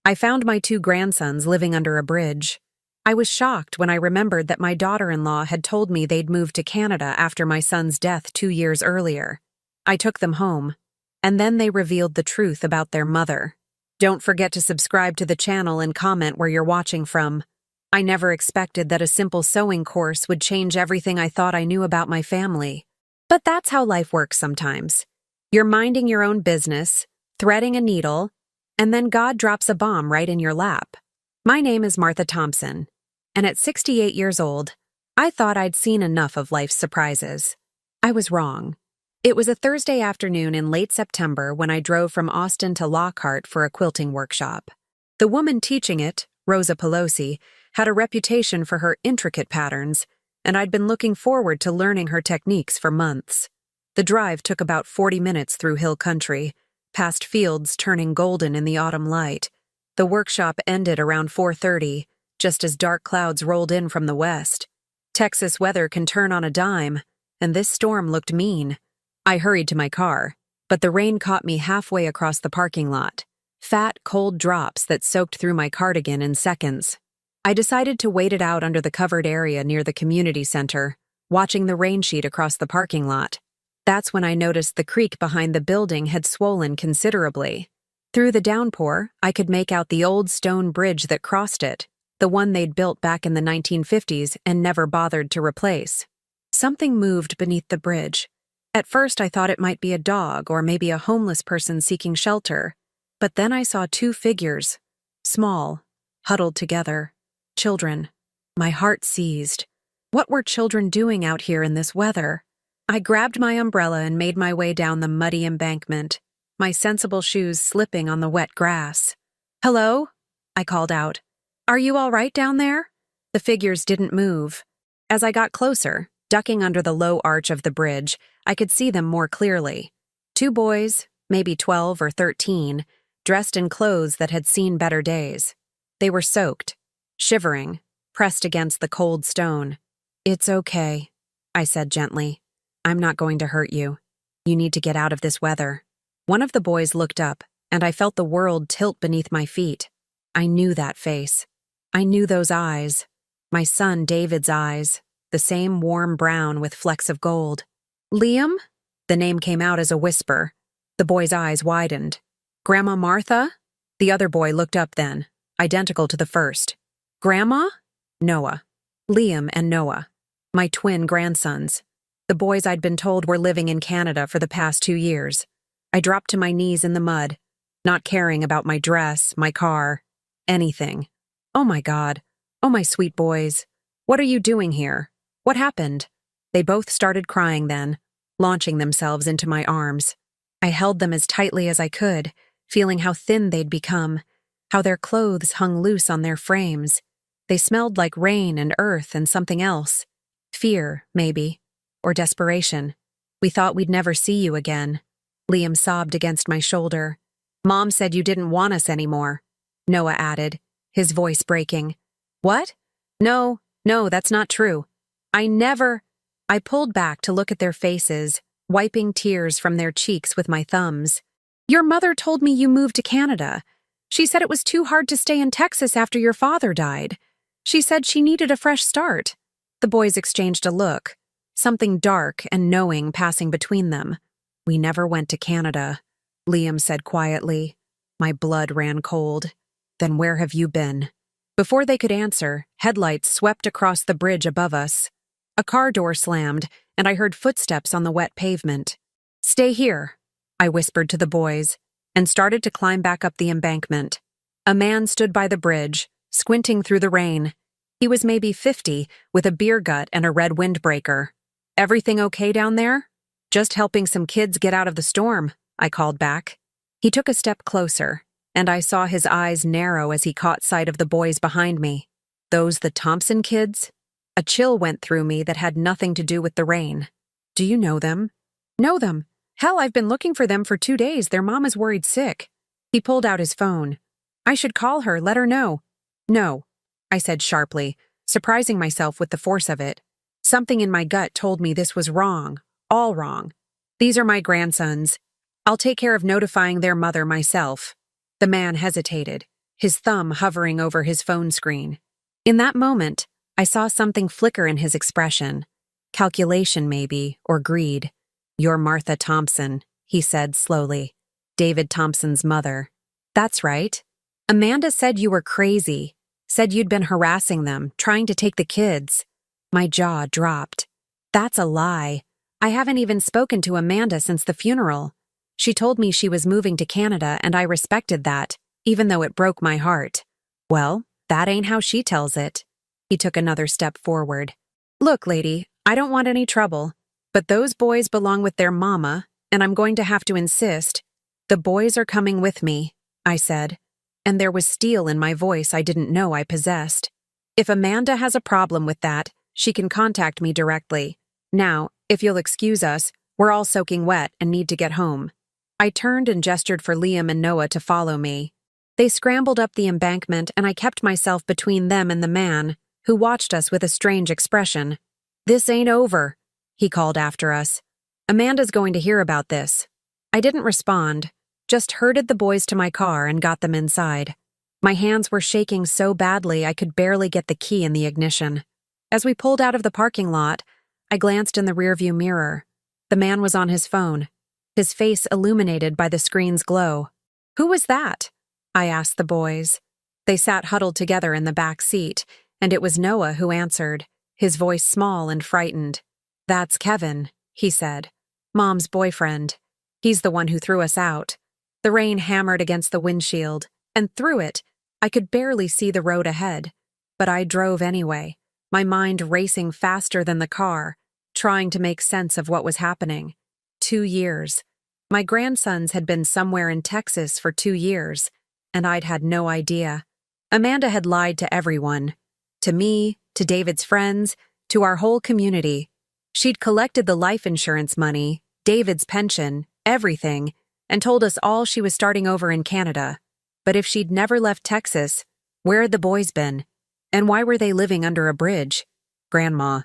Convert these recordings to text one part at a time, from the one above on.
I found my two grandsons living under a bridge. I was shocked when I remembered that my daughter-in-law had told me they'd moved to Canada after my son's death 2 years earlier. I took them home, and then they revealed the truth about their mother. Don't forget to subscribe to the channel and comment where you're watching from. I never expected that a simple sewing course would change everything I thought I knew about my family. But that's how life works sometimes. You're minding your own business, threading a needle, and then God drops a bomb right in your lap. My name is Martha Thompson, and at 68 years old, I thought I'd seen enough of life's surprises. I was wrong. It was a Thursday afternoon in late September when I drove from Austin to Lockhart for a quilting workshop. The woman teaching it, Rosa Pelosi, had a reputation for her intricate patterns, and I'd been looking forward to learning her techniques for months. The drive took about 40 minutes through hill country, past fields turning golden in the autumn light. The workshop ended around 4:30, just as dark clouds rolled in from the west. Texas weather can turn on a dime, and this storm looked mean. I hurried to my car, but the rain caught me halfway across the parking lot. Fat, cold drops that soaked through my cardigan in seconds. I decided to wait it out under the covered area near the community center, watching the rain sheet across the parking lot. That's when I noticed the creek behind the building had swollen considerably. Through the downpour, I could make out the old stone bridge that crossed it, the one they'd built back in the 1950s and never bothered to replace. Something moved beneath the bridge. At first I thought it might be a dog or maybe a homeless person seeking shelter, but then I saw two figures, small, huddled together. Children. My heart seized. What were children doing out here in this weather? I grabbed my umbrella and made my way down the muddy embankment, my sensible shoes slipping on the wet grass. "Hello?" I called out. "Are you all right down there?" The figures didn't move. As I got closer, ducking under the low arch of the bridge, I could see them more clearly. Two boys, maybe 12 or 13, dressed in clothes that had seen better days. They were soaked, shivering, pressed against the cold stone. "It's okay," I said gently. "I'm not going to hurt you. You need to get out of this weather." One of the boys looked up, and I felt the world tilt beneath my feet. I knew that face. I knew those eyes. My son David's eyes, the same warm brown with flecks of gold. "Liam?" The name came out as a whisper. The boy's eyes widened. "Grandma Martha?" The other boy looked up then, identical to the first. "Grandma?" Noah. Liam and Noah. My twin grandsons. The boys I'd been told were living in Canada for the past 2 years. I dropped to my knees in the mud, not caring about my dress, my car, anything. "Oh my God. Oh my sweet boys. What are you doing here? What happened?" They both started crying then, launching themselves into my arms. I held them as tightly as I could, feeling how thin they'd become, how their clothes hung loose on their frames. They smelled like rain and earth and something else. Fear, maybe, or desperation. "We thought we'd never see you again." Liam sobbed against my shoulder. "Mom said you didn't want us anymore," Noah added, his voice breaking. "What? No, that's not true. I pulled back to look at their faces, wiping tears from their cheeks with my thumbs. "Your mother told me you moved to Canada. She said it was too hard to stay in Texas after your father died. She said she needed a fresh start." The boys exchanged a look, something dark and knowing passing between them. "We never went to Canada," Liam said quietly. My blood ran cold. "Then where have you been?" Before they could answer, headlights swept across the bridge above us. A car door slammed, and I heard footsteps on the wet pavement. "Stay here," I whispered to the boys, and started to climb back up the embankment. A man stood by the bridge, squinting through the rain. He was maybe 50, with a beer gut and a red windbreaker. "Everything okay down there?" "Just helping some kids get out of the storm," I called back. He took a step closer, and I saw his eyes narrow as he caught sight of the boys behind me. "Those the Thompson kids?" A chill went through me that had nothing to do with the rain. "Do you know them?" "Know them? Hell, I've been looking for them for 2 days. Their mom is worried sick." He pulled out his phone. "I should call her, let her know." "No," I said sharply, surprising myself with the force of it. Something in my gut told me this was wrong, all wrong. "These are my grandsons. I'll take care of notifying their mother myself." The man hesitated, his thumb hovering over his phone screen. In that moment, I saw something flicker in his expression. Calculation, maybe, or greed. "You're Martha Thompson," he said slowly. "David Thompson's mother." "That's right. Amanda said you were crazy. Said you'd been harassing them, trying to take the kids." My jaw dropped. "That's a lie. I haven't even spoken to Amanda since the funeral. She told me she was moving to Canada, and I respected that, even though it broke my heart." "Well, that ain't how she tells it." He took another step forward. "Look, lady, I don't want any trouble, but those boys belong with their mama, and I'm going to have to insist. The boys are coming with me," I said, and there was steel in my voice I didn't know I possessed. "If Amanda has a problem with that, she can contact me directly. Now, if you'll excuse us, we're all soaking wet and need to get home." I turned and gestured for Liam and Noah to follow me. They scrambled up the embankment, and I kept myself between them and the man, who watched us with a strange expression. "This ain't over," he called after us. "Amanda's going to hear about this." I didn't respond, just herded the boys to my car and got them inside. My hands were shaking so badly I could barely get the key in the ignition. As we pulled out of the parking lot, I glanced in the rearview mirror. The man was on his phone, his face illuminated by the screen's glow. "Who was that?" I asked the boys. They sat huddled together in the back seat, and it was Noah who answered, his voice small and frightened. "That's Kevin," he said. "Mom's boyfriend. He's the one who threw us out." The rain hammered against the windshield, and through it, I could barely see the road ahead. But I drove anyway, my mind racing faster than the car, trying to make sense of what was happening. 2 years. My grandsons had been somewhere in Texas for 2 years, and I'd had no idea. Amanda had lied to everyone. To me, to David's friends, to our whole community. She'd collected the life insurance money, David's pension, everything, and told us all she was starting over in Canada. But if she'd never left Texas, where had the boys been? And why were they living under a bridge? "Grandma,"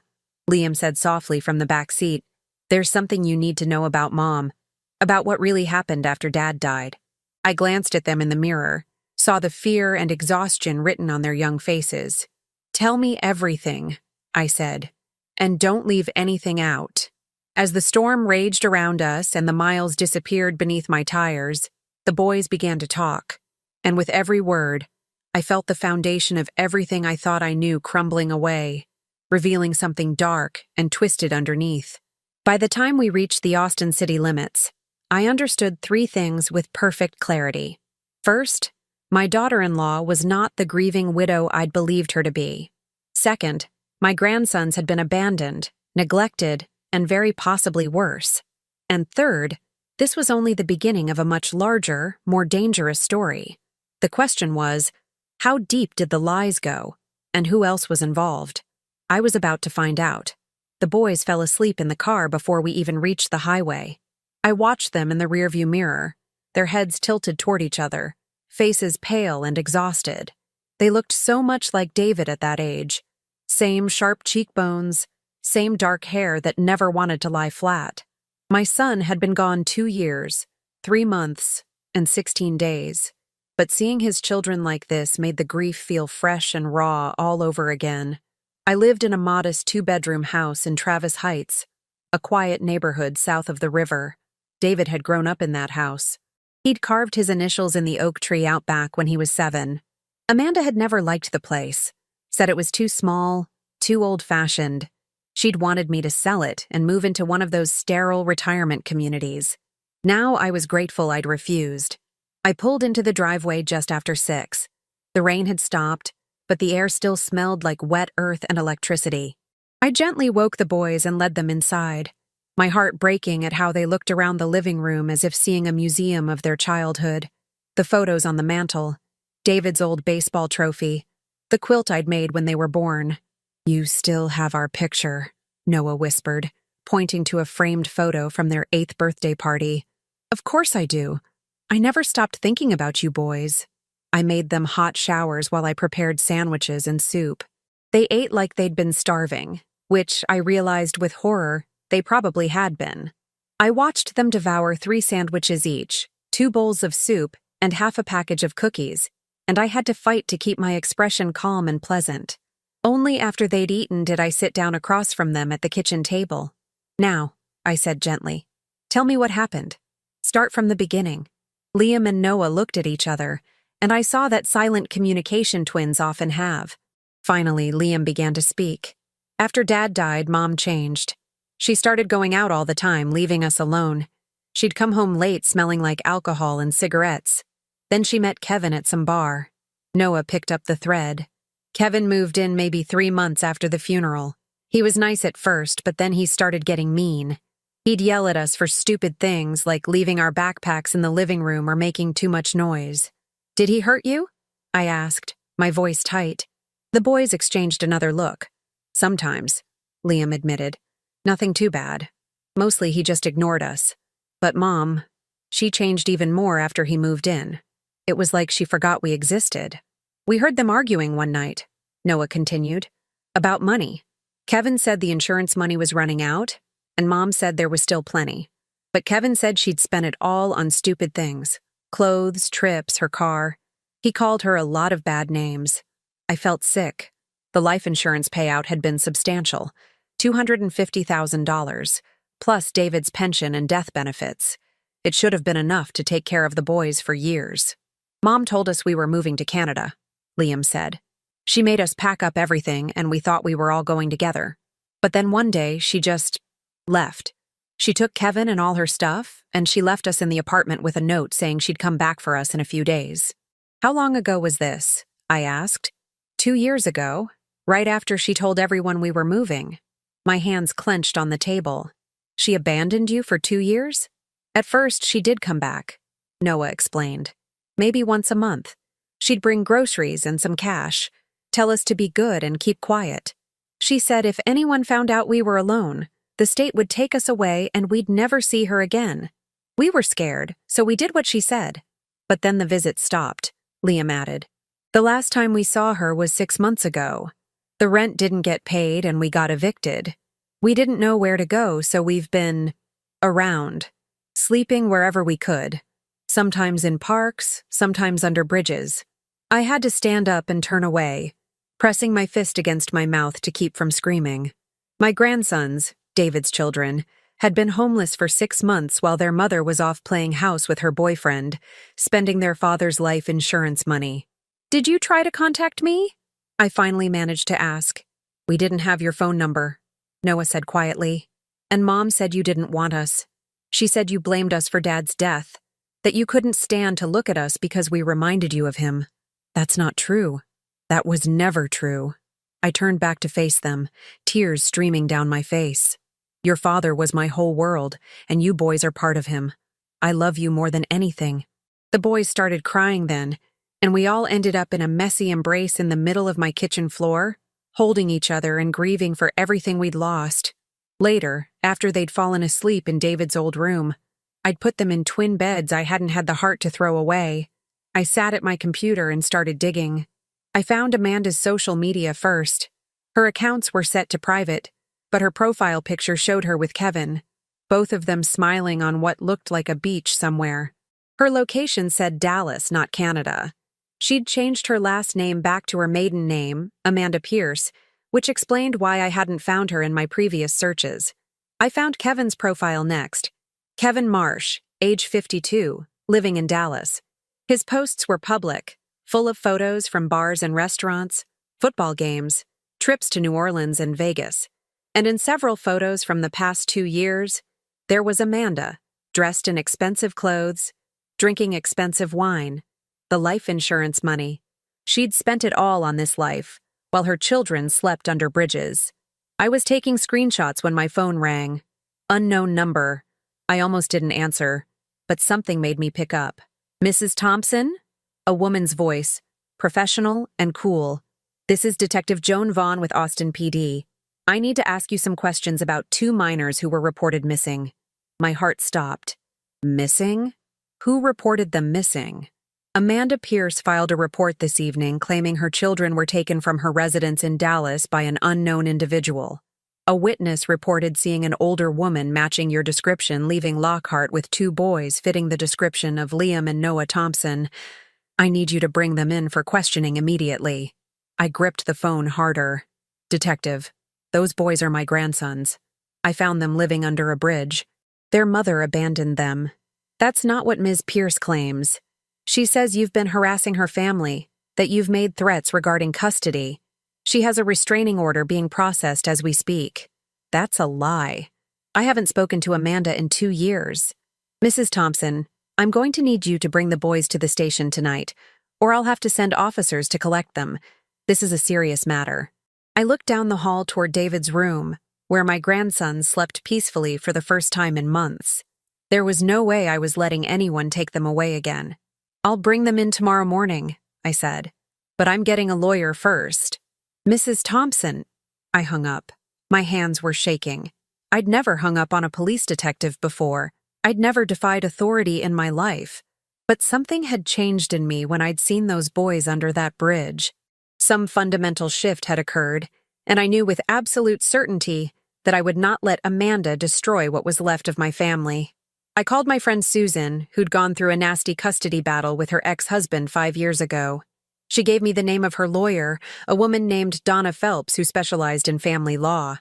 Liam said softly from the back seat, "there's something you need to know about Mom, about what really happened after Dad died." I glanced at them in the mirror, saw the fear and exhaustion written on their young faces. "Tell me everything," I said, "and don't leave anything out." As the storm raged around us and the miles disappeared beneath my tires, the boys began to talk, and with every word, I felt the foundation of everything I thought I knew crumbling away, revealing something dark and twisted underneath. By the time we reached the Austin city limits, I understood 3 things with perfect clarity. First, my daughter-in-law was not the grieving widow I'd believed her to be. Second, my grandsons had been abandoned, neglected, and very possibly worse. And third, this was only the beginning of a much larger, more dangerous story. The question was, how deep did the lies go, and who else was involved? I was about to find out. The boys fell asleep in the car before we even reached the highway. I watched them in the rearview mirror, their heads tilted toward each other, faces pale and exhausted. They looked so much like David at that age. Same sharp cheekbones, same dark hair that never wanted to lie flat. My son had been gone 2 years, 3 months, and 16 days. But seeing his children like this made the grief feel fresh and raw all over again. I lived in a modest 2-bedroom house in Travis Heights, a quiet neighborhood south of the river. David had grown up in that house. He'd carved his initials in the oak tree out back when he was 7. Amanda had never liked the place, said it was too small, too old-fashioned. She'd wanted me to sell it and move into one of those sterile retirement communities. Now I was grateful I'd refused. I pulled into the driveway just after 6. The rain had stopped, but the air still smelled like wet earth and electricity. I gently woke the boys and led them inside, my heart breaking at how they looked around the living room as if seeing a museum of their childhood. The photos on the mantel, David's old baseball trophy, the quilt I'd made when they were born. "You still have our picture," Noah whispered, pointing to a framed photo from their 8th birthday party. "Of course I do. I never stopped thinking about you boys." I made them hot showers while I prepared sandwiches and soup. They ate like they'd been starving, which I realized with horror they probably had been. I watched them devour 3 sandwiches each, 2 bowls of soup, and half a package of cookies, and I had to fight to keep my expression calm and pleasant. Only after they'd eaten did I sit down across from them at the kitchen table. "Now," I said gently, "tell me what happened. Start from the beginning." Liam and Noah looked at each other, and I saw that silent communication twins often have. Finally, Liam began to speak. "After Dad died, Mom changed. She started going out all the time, leaving us alone. She'd come home late smelling like alcohol and cigarettes. Then she met Kevin at some bar." Noah picked up the thread. "Kevin moved in maybe 3 months after the funeral. He was nice at first, but then he started getting mean. He'd yell at us for stupid things like leaving our backpacks in the living room or making too much noise." "Did he hurt you?" I asked, my voice tight. The boys exchanged another look. "Sometimes," Liam admitted. "Nothing too bad. Mostly he just ignored us. But Mom, she changed even more after he moved in. It was like she forgot we existed. We heard them arguing one night," Noah continued, "about money. Kevin said the insurance money was running out, and Mom said there was still plenty. But Kevin said she'd spent it all on stupid things. Clothes, trips, her car. He called her a lot of bad names. I felt sick. The life insurance payout had been substantial, $250,000, plus David's pension and death benefits. It should have been enough to take care of the boys for years. Mom told us we were moving to Canada," Liam said. "She made us pack up everything, and we thought we were all going together. But then one day, she just left. She took Kevin and all her stuff, and she left us in the apartment with a note saying she'd come back for us in a few days." "How long ago was this?" I asked. 2 years ago, right after she told everyone we were moving." My hands clenched on the table. "She abandoned you for 2 years?" "At first, she did come back," Noah explained. "Maybe once a month. She'd bring groceries and some cash, tell us to be good and keep quiet. She said if anyone found out we were alone, the state would take us away and we'd never see her again. We were scared, so we did what she said. But then the visit stopped," Liam added. "The last time we saw her was 6 months ago. The rent didn't get paid and we got evicted. We didn't know where to go, so we've been around, sleeping wherever we could. Sometimes in parks, sometimes under bridges. I had to stand up and turn away, pressing my fist against my mouth to keep from screaming. My grandsons, David's children, had been homeless for 6 months while their mother was off playing house with her boyfriend, spending their father's life insurance money. "Did you try to contact me?" I finally managed to ask. "We didn't have your phone number," Noah said quietly. "And Mom said you didn't want us. She said you blamed us for Dad's death, that you couldn't stand to look at us because we reminded you of him." "That's not true. That was never true." I turned back to face them, tears streaming down my face. "Your father was my whole world, and you boys are part of him. I love you more than anything." The boys started crying then, and we all ended up in a messy embrace in the middle of my kitchen floor, holding each other and grieving for everything we'd lost. Later, after they'd fallen asleep in David's old room, I'd put them in twin beds I hadn't had the heart to throw away. I sat at my computer and started digging. I found Amanda's social media first. Her accounts were set to private, but her profile picture showed her with Kevin, both of them smiling on what looked like a beach somewhere. Her location said Dallas, not Canada. She'd changed her last name back to her maiden name, Amanda Pierce, which explained why I hadn't found her in my previous searches. I found Kevin's profile next. Kevin Marsh, age 52, living in Dallas. His posts were public, full of photos from bars and restaurants, football games, trips to New Orleans and Vegas. And in several photos from the past 2 years, there was Amanda, dressed in expensive clothes, drinking expensive wine, the life insurance money. She'd spent it all on this life, while her children slept under bridges. I was taking screenshots when my phone rang. Unknown number. I almost didn't answer, but something made me pick up. "Mrs. Thompson?" A woman's voice, professional and cool. "This is Detective Joan Vaughn with Austin PD. I need to ask you some questions about 2 minors who were reported missing." My heart stopped. Missing? Who reported them missing? Amanda Pierce filed a report this evening claiming her children were taken from her residence in Dallas by an unknown individual. A witness reported seeing an older woman matching your description leaving Lockhart with 2 boys fitting the description of Liam and Noah Thompson. I need you to bring them in for questioning immediately. I gripped the phone harder. Detective, those boys are my grandsons. I found them living under a bridge. Their mother abandoned them. That's not what Ms. Pierce claims. She says you've been harassing her family, that you've made threats regarding custody. She has a restraining order being processed as we speak. That's a lie. I haven't spoken to Amanda in 2 years. Mrs. Thompson, I'm going to need you to bring the boys to the station tonight, or I'll have to send officers to collect them. This is a serious matter. I looked down the hall toward David's room, where my grandsons slept peacefully for the first time in months. There was no way I was letting anyone take them away again. I'll bring them in tomorrow morning, I said. But I'm getting a lawyer first. Mrs. Thompson. I hung up. My hands were shaking. I'd never hung up on a police detective before. I'd never defied authority in my life. But something had changed in me when I'd seen those boys under that bridge. Some fundamental shift had occurred, and I knew with absolute certainty that I would not let Amanda destroy what was left of my family. I called my friend Susan, who'd gone through a nasty custody battle with her ex-husband 5 years ago. She gave me the name of her lawyer, a woman named Donna Phelps who specialized in family law.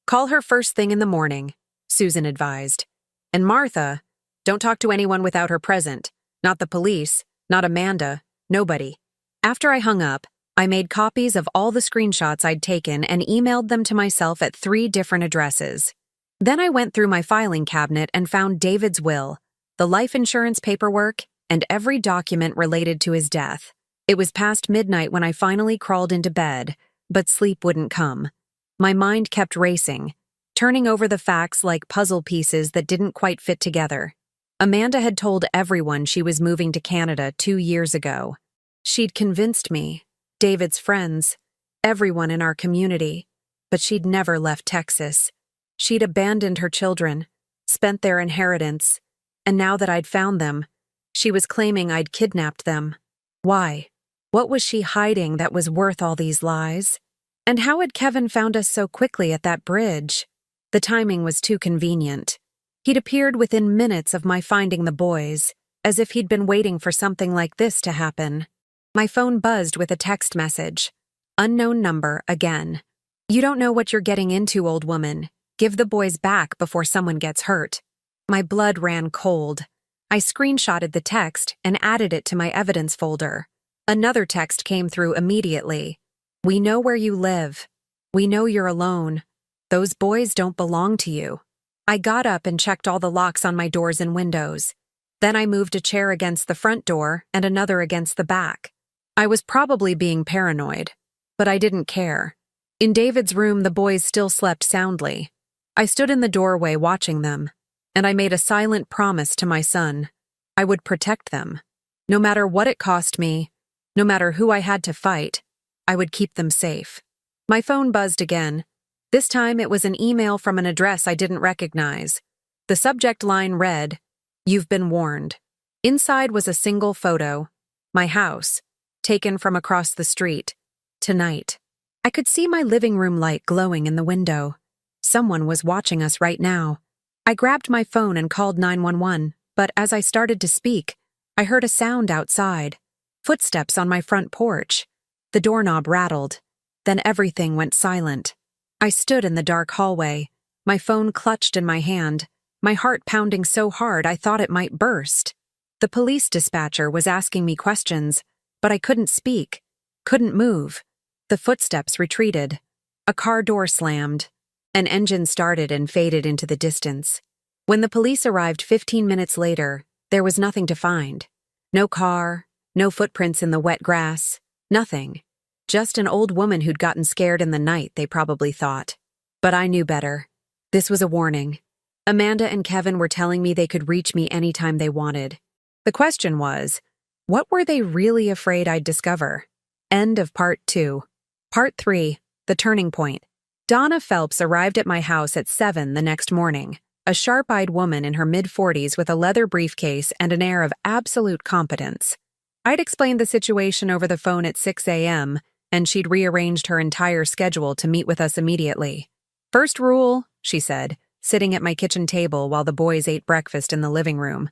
Call her first thing in the morning, Susan advised. And Martha, don't talk to anyone without her present. Not the police, not Amanda, nobody. After I hung up, I made copies of all the screenshots I'd taken and emailed them to myself at 3 different addresses. Then I went through my filing cabinet and found David's will, the life insurance paperwork, and every document related to his death. It was past midnight when I finally crawled into bed, but sleep wouldn't come. My mind kept racing, turning over the facts like puzzle pieces that didn't quite fit together. Amanda had told everyone she was moving to Canada 2 years ago. She'd convinced me, David's friends, everyone in our community, but she'd never left Texas. She'd abandoned her children, spent their inheritance, and now that I'd found them, she was claiming I'd kidnapped them. Why? What was she hiding that was worth all these lies? And how had Kevin found us so quickly at that bridge? The timing was too convenient. He'd appeared within minutes of my finding the boys, as if he'd been waiting for something like this to happen. My phone buzzed with a text message. Unknown number again. You don't know what you're getting into, old woman. Give the boys back before someone gets hurt. My blood ran cold. I screenshotted the text and added it to my evidence folder. Another text came through immediately. We know where you live. We know you're alone. Those boys don't belong to you. I got up and checked all the locks on my doors and windows. Then I moved a chair against the front door and another against the back. I was probably being paranoid, but I didn't care. In David's room, the boys still slept soundly. I stood in the doorway watching them, and I made a silent promise to my son. I would protect them. No matter what it cost me, no matter who I had to fight, I would keep them safe. My phone buzzed again. This time it was an email from an address I didn't recognize. The subject line read, "You've been warned." Inside was a single photo. My house, taken from across the street. Tonight. I could see my living room light glowing in the window. Someone was watching us right now. I grabbed my phone and called 911, but as I started to speak, I heard a sound outside. Footsteps on my front porch. The doorknob rattled. Then everything went silent. I stood in the dark hallway, my phone clutched in my hand, my heart pounding so hard I thought it might burst. The police dispatcher was asking me questions, but I couldn't speak, couldn't move. The footsteps retreated. A car door slammed. An engine started and faded into the distance. When the police arrived 15 minutes later, there was nothing to find. No car, no footprints in the wet grass, nothing. Just an old woman who'd gotten scared in the night, they probably thought. But I knew better. This was a warning. Amanda and Kevin were telling me they could reach me anytime they wanted. The question was, what were they really afraid I'd discover? End of Part 2. Part 3, The Turning Point. Donna Phelps arrived at my house at 7 the next morning, a sharp-eyed woman in her mid-40s with a leather briefcase and an air of absolute competence. I'd explained the situation over the phone at 6 a.m., and she'd rearranged her entire schedule to meet with us immediately. First rule, she said, sitting at my kitchen table while the boys ate breakfast in the living room.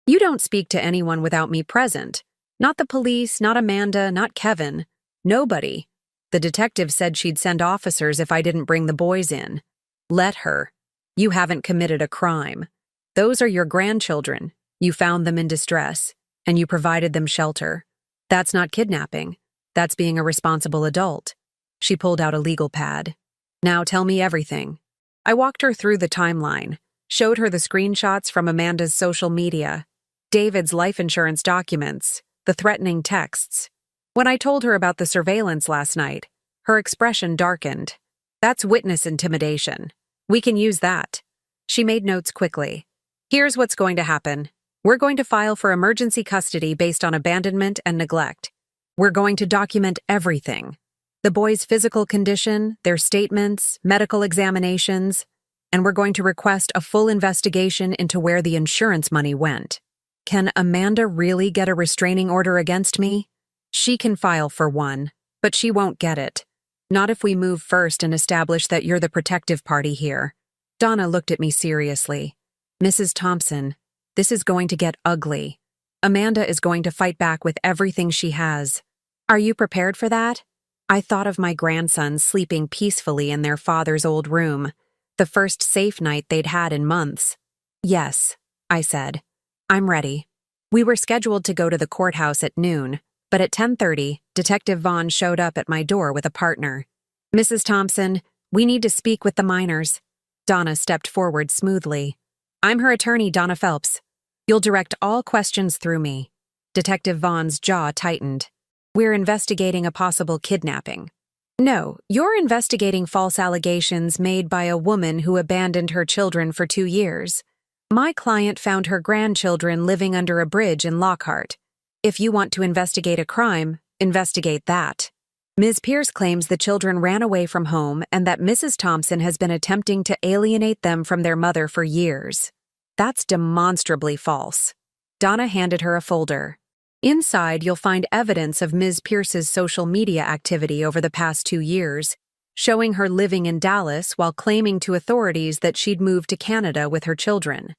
You don't speak to anyone without me present. Not the police, not Amanda, not Kevin. Nobody. The detective said she'd send officers if I didn't bring the boys in. Let her. You haven't committed a crime. Those are your grandchildren. You found them in distress, and you provided them shelter. That's not kidnapping. That's being a responsible adult. She pulled out a legal pad. Now tell me everything. I walked her through the timeline, showed her the screenshots from Amanda's social media, David's life insurance documents, the threatening texts. When I told her about the surveillance last night, her expression darkened. That's witness intimidation. We can use that. She made notes quickly. Here's what's going to happen. We're going to file for emergency custody based on abandonment and neglect. We're going to document everything. The boys' physical condition, their statements, medical examinations, and we're going to request a full investigation into where the insurance money went. Can Amanda really get a restraining order against me? She can file for one, but she won't get it. Not if we move first and establish that you're the protective party here. Donna looked at me seriously. Mrs. Thompson, this is going to get ugly. Amanda is going to fight back with everything she has. Are you prepared for that? I thought of my grandsons sleeping peacefully in their father's old room, the first safe night they'd had in months. Yes, I said. I'm ready. We were scheduled to go to the courthouse at noon, but at 10:30, Detective Vaughn showed up at my door with a partner. Mrs. Thompson, we need to speak with the minors. Donna stepped forward smoothly. I'm her attorney, Donna Phelps. You'll direct all questions through me. Detective Vaughn's jaw tightened. We're investigating a possible kidnapping. No, you're investigating false allegations made by a woman who abandoned her children for 2 years. My client found her grandchildren living under a bridge in Lockhart. If you want to investigate a crime, investigate that. Ms. Pierce claims the children ran away from home and that Mrs. Thompson has been attempting to alienate them from their mother for years. That's demonstrably false. Donna handed her a folder. Inside, you'll find evidence of Ms. Pierce's social media activity over the past 2 years, showing her living in Dallas while claiming to authorities that she'd moved to Canada with her children.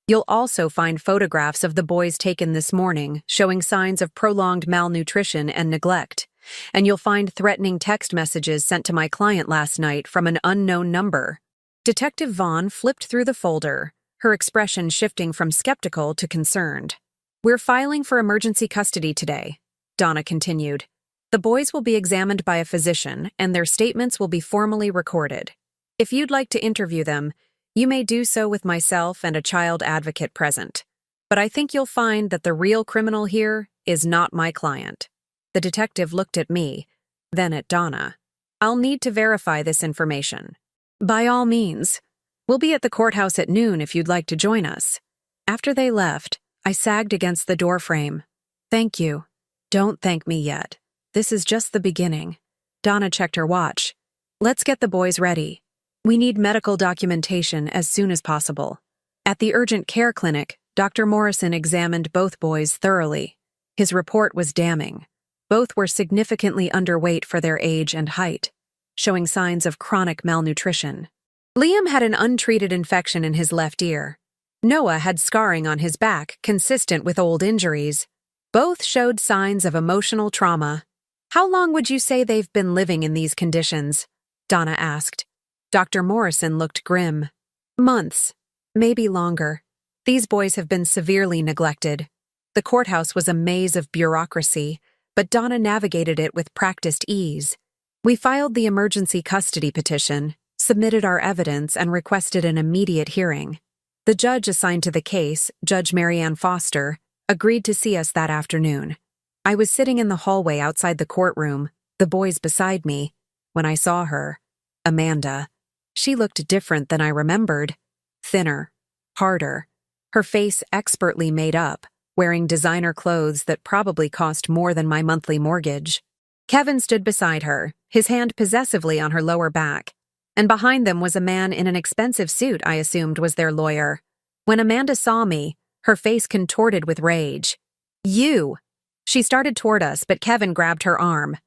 You'll also find photographs of the boys taken this morning, showing signs of prolonged malnutrition and neglect. And you'll find threatening text messages sent to my client last night from an unknown number. Detective Vaughn flipped through the folder, her expression shifting from skeptical to concerned. We're filing for emergency custody today, Donna continued. The boys will be examined by a physician, and their statements will be formally recorded. If you'd like to interview them, you may do so with myself and a child advocate present. But I think you'll find that the real criminal here is not my client. The detective looked at me, then at Donna. I'll need to verify this information. By all means. We'll be at the courthouse at noon if you'd like to join us. After they left, I sagged against the doorframe. Thank you. Don't thank me yet. This is just the beginning. Donna checked her watch. Let's get the boys ready. We need medical documentation as soon as possible. At the urgent care clinic, Dr. Morrison examined both boys thoroughly. His report was damning. Both were significantly underweight for their age and height, showing signs of chronic malnutrition. Liam had an untreated infection in his left ear. Noah had scarring on his back, consistent with old injuries. Both showed signs of emotional trauma. How long would you say they've been living in these conditions? Donna asked. Dr. Morrison looked grim. Months, maybe longer. These boys have been severely neglected. The courthouse was a maze of bureaucracy, but Donna navigated it with practiced ease. We filed the emergency custody petition, submitted our evidence, and requested an immediate hearing. The judge assigned to the case, Judge Marianne Foster, agreed to see us that afternoon. I was sitting in the hallway outside the courtroom, the boys beside me, when I saw her. Amanda. She looked different than I remembered. Thinner, harder, her face expertly made up, wearing designer clothes that probably cost more than my monthly mortgage. Kevin stood beside her, his hand possessively on her lower back, and behind them was a man in an expensive suit I assumed was their lawyer. When Amanda saw me, her face contorted with rage. You! She started toward us, but Kevin grabbed her arm.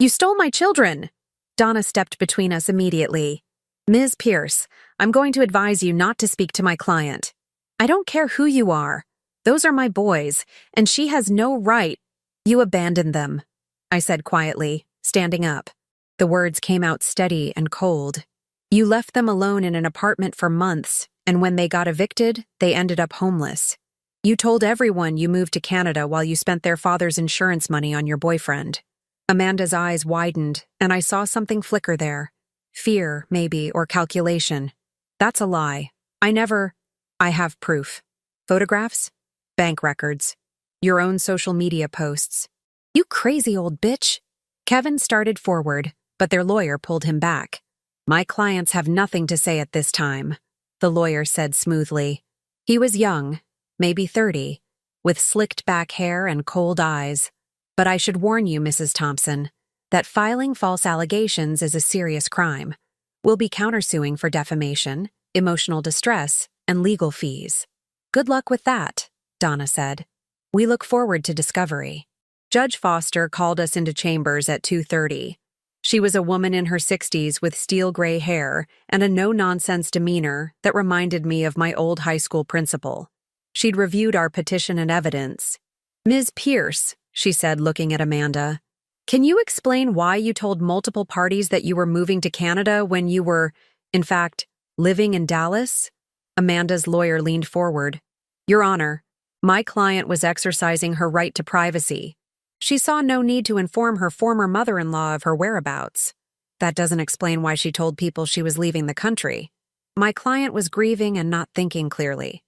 You stole my children! Donna stepped between us immediately. Ms. Pierce, I'm going to advise you not to speak to my client. I don't care who you are. Those are my boys, and she has no right. You abandoned them, I said quietly, standing up. The words came out steady and cold. You left them alone in an apartment for months, and when they got evicted, they ended up homeless. You told everyone you moved to Canada while you spent their father's insurance money on your boyfriend. Amanda's eyes widened, and I saw something flicker there. Fear, maybe, or calculation. That's a lie. I have proof. Photographs? Bank records. Your own social media posts. You crazy old bitch. Kevin started forward, but their lawyer pulled him back. My clients have nothing to say at this time, the lawyer said smoothly. He was young, maybe 30, with slicked back hair and cold eyes. But I should warn you, Mrs. Thompson, that filing false allegations is a serious crime. We'll be countersuing for defamation, emotional distress, and legal fees. Good luck with that, Donna said. We look forward to discovery. Judge Foster called us into chambers at 2:30. She was a woman in her 60s with steel gray hair and a no-nonsense demeanor that reminded me of my old high school principal. She'd reviewed our petition and evidence. Ms. Pierce, she said, looking at Amanda, can you explain why you told multiple parties that you were moving to Canada when you were, in fact, living in Dallas? Amanda's lawyer leaned forward. Your Honor, my client was exercising her right to privacy. She saw no need to inform her former mother-in-law of her whereabouts. That doesn't explain why she told people she was leaving the country. My client was grieving and not thinking clearly.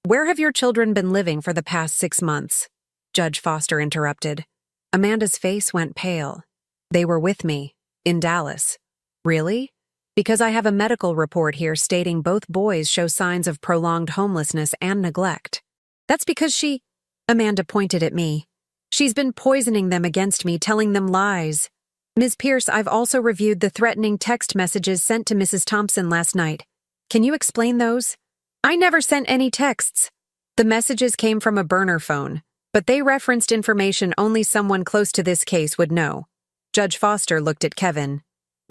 Where have your children been living for the past 6 months? Judge Foster interrupted. Amanda's face went pale. They were with me, in Dallas. Really? Because I have a medical report here stating both boys show signs of prolonged homelessness and neglect. That's because Amanda pointed at me. She's been poisoning them against me, telling them lies. Ms. Pierce, I've also reviewed the threatening text messages sent to Mrs. Thompson last night. Can you explain those? I never sent any texts. The messages came from a burner phone, but they referenced information only someone close to this case would know. Judge Foster looked at Kevin.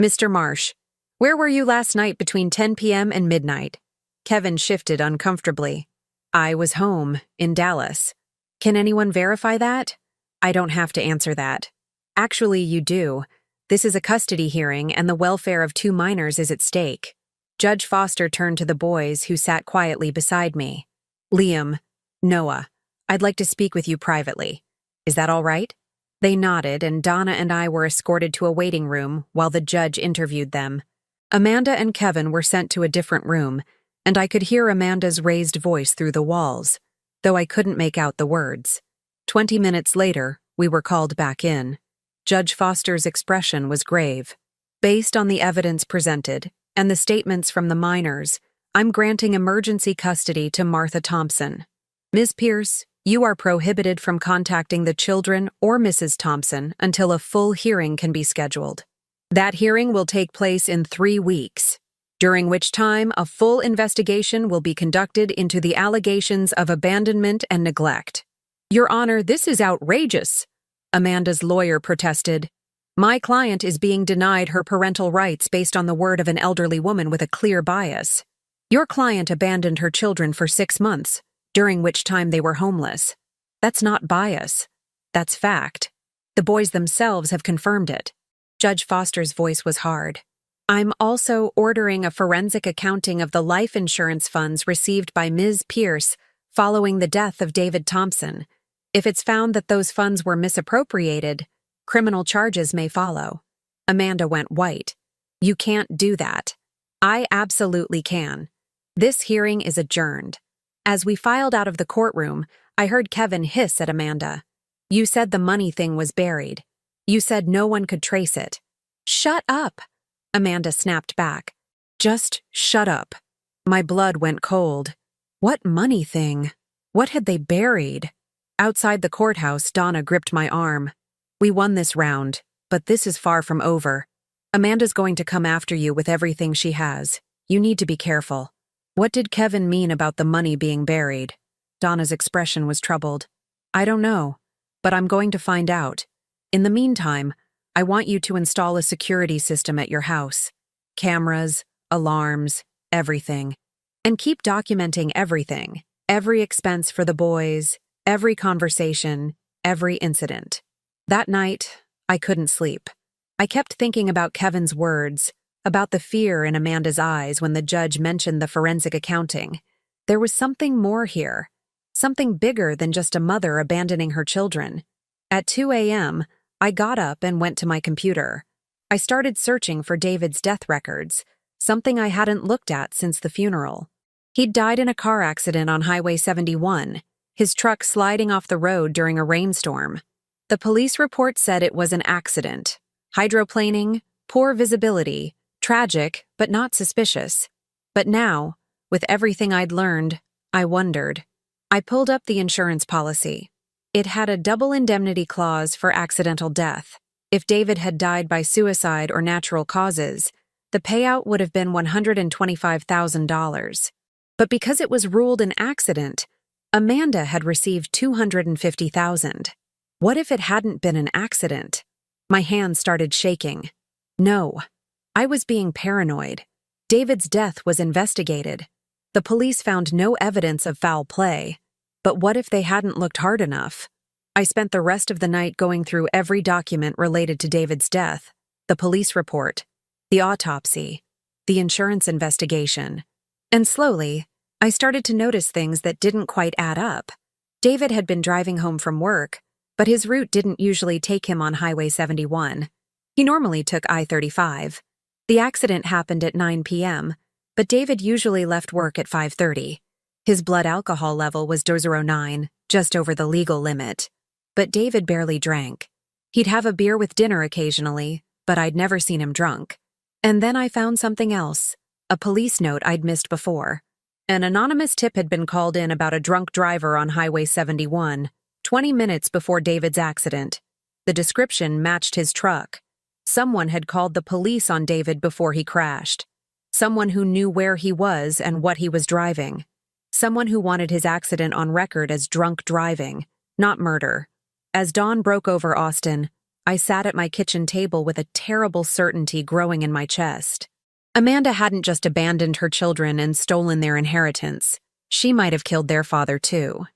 Mr. Marsh, where were you last night between 10 p.m. and midnight? Kevin shifted uncomfortably. I was home, in Dallas. Can anyone verify that? I don't have to answer that. Actually, you do. This is a custody hearing, and the welfare of 2 minors is at stake. Judge Foster turned to the boys who sat quietly beside me. Liam, Noah, I'd like to speak with you privately. Is that all right? They nodded, and Donna and I were escorted to a waiting room while the judge interviewed them. Amanda and Kevin were sent to a different room, and I could hear Amanda's raised voice through the walls, though I couldn't make out the words. 20 minutes later, we were called back in. Judge Foster's expression was grave. Based on the evidence presented and the statements from the minors, I'm granting emergency custody to Martha Thompson. Ms. Pierce, you are prohibited from contacting the children or Mrs. Thompson until a full hearing can be scheduled. That hearing will take place in 3 weeks, during which time a full investigation will be conducted into the allegations of abandonment and neglect. Your Honor, this is outrageous, Amanda's lawyer protested. My client is being denied her parental rights based on the word of an elderly woman with a clear bias. Your client abandoned her children for 6 months, during which time they were homeless. That's not bias. That's fact. The boys themselves have confirmed it. Judge Foster's voice was hard. I'm also ordering a forensic accounting of the life insurance funds received by Ms. Pierce following the death of David Thompson. If it's found that those funds were misappropriated, criminal charges may follow. Amanda went white. You can't do that. I absolutely can. This hearing is adjourned. As we filed out of the courtroom, I heard Kevin hiss at Amanda. You said the money thing was buried. You said no one could trace it. Shut up, Amanda snapped back. Just shut up. My blood went cold. What money thing? What had they buried? Outside the courthouse, Donna gripped my arm. We won this round, but this is far from over. Amanda's going to come after you with everything she has. You need to be careful. What did Kevin mean about the money being buried? Donna's expression was troubled. I don't know, but I'm going to find out. In the meantime, I want you to install a security system at your house. Cameras, alarms, everything. And keep documenting everything. Every expense for the boys, every conversation, every incident. That night, I couldn't sleep. I kept thinking about Kevin's words, about the fear in Amanda's eyes when the judge mentioned the forensic accounting. There was something more here, something bigger than just a mother abandoning her children. At 2 a.m., I got up and went to my computer. I started searching for David's death records, something I hadn't looked at since the funeral. He'd died in a car accident on Highway 71, his truck sliding off the road during a rainstorm. The police report said it was an accident. Hydroplaning, poor visibility, tragic, but not suspicious. But now, with everything I'd learned, I wondered. I pulled up the insurance policy. It had a double indemnity clause for accidental death. If David had died by suicide or natural causes, the payout would have been $125,000. But because it was ruled an accident, Amanda had received $250,000. What if it hadn't been an accident? My hands started shaking. No, I was being paranoid. David's death was investigated. The police found no evidence of foul play. But what if they hadn't looked hard enough? I spent the rest of the night going through every document related to David's death, the police report, the autopsy, the insurance investigation. And slowly, I started to notice things that didn't quite add up. David had been driving home from work, but his route didn't usually take him on Highway 71. He normally took I-35. The accident happened at 9 p.m., but David usually left work at 5:30. His blood alcohol level was 0.09, just over the legal limit. But David barely drank. He'd have a beer with dinner occasionally, but I'd never seen him drunk. And then I found something else, a police note I'd missed before. An anonymous tip had been called in about a drunk driver on Highway 71, 20 minutes before David's accident. The description matched his truck. Someone had called the police on David before he crashed. Someone who knew where he was and what he was driving. Someone who wanted his accident on record as drunk driving, not murder. As dawn broke over Austin, I sat at my kitchen table with a terrible certainty growing in my chest. Amanda hadn't just abandoned her children and stolen their inheritance. She might have killed their father too.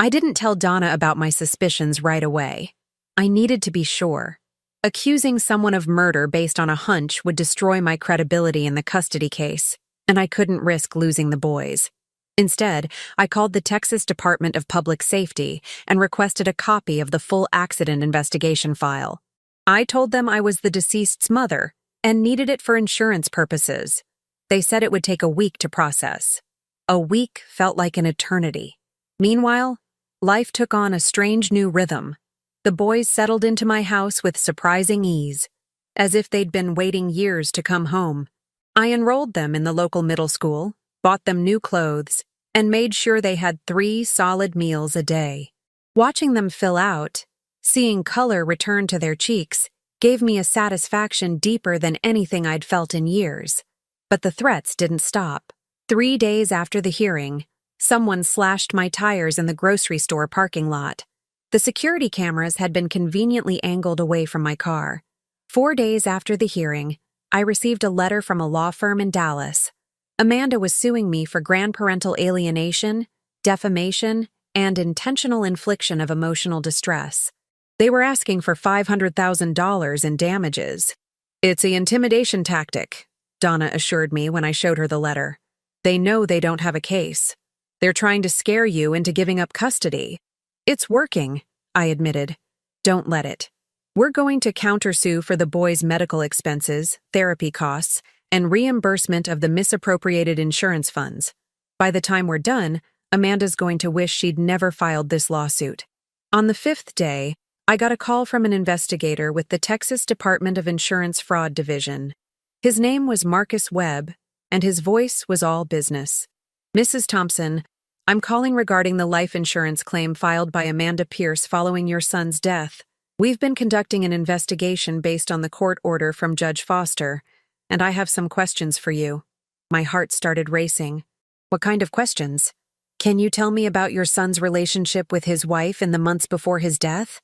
I didn't tell Donna about my suspicions right away. I needed to be sure. Accusing someone of murder based on a hunch would destroy my credibility in the custody case, and I couldn't risk losing the boys. Instead, I called the Texas Department of Public Safety and requested a copy of the full accident investigation file. I told them I was the deceased's mother and needed it for insurance purposes. They said it would take a week to process. A week felt like an eternity. Meanwhile, life took on a strange new rhythm. The boys settled into my house with surprising ease, as if they'd been waiting years to come home. I enrolled them in the local middle school, bought them new clothes, and made sure they had 3 solid meals a day. Watching them fill out, seeing color return to their cheeks, gave me a satisfaction deeper than anything I'd felt in years. But the threats didn't stop. 3 days after the hearing, someone slashed my tires in the grocery store parking lot. The security cameras had been conveniently angled away from my car. 4 days after the hearing, I received a letter from a law firm in Dallas. Amanda was suing me for grandparental alienation, defamation, and intentional infliction of emotional distress. They were asking for $500,000 in damages. "It's an intimidation tactic," Donna assured me when I showed her the letter. "They know they don't have a case. They're trying to scare you into giving up custody." "It's working," I admitted. "Don't let it. We're going to countersue for the boys' medical expenses, therapy costs, and reimbursement of the misappropriated insurance funds. By the time we're done, Amanda's going to wish she'd never filed this lawsuit." On the 5th day, I got a call from an investigator with the Texas Department of Insurance Fraud Division. His name was Marcus Webb, and his voice was all business. "Mrs. Thompson, I'm calling regarding the life insurance claim filed by Amanda Pierce following your son's death. We've been conducting an investigation based on the court order from Judge Foster, and I have some questions for you." My heart started racing. "What kind of questions? Can you tell me about your son's relationship with his wife in the months before his death?"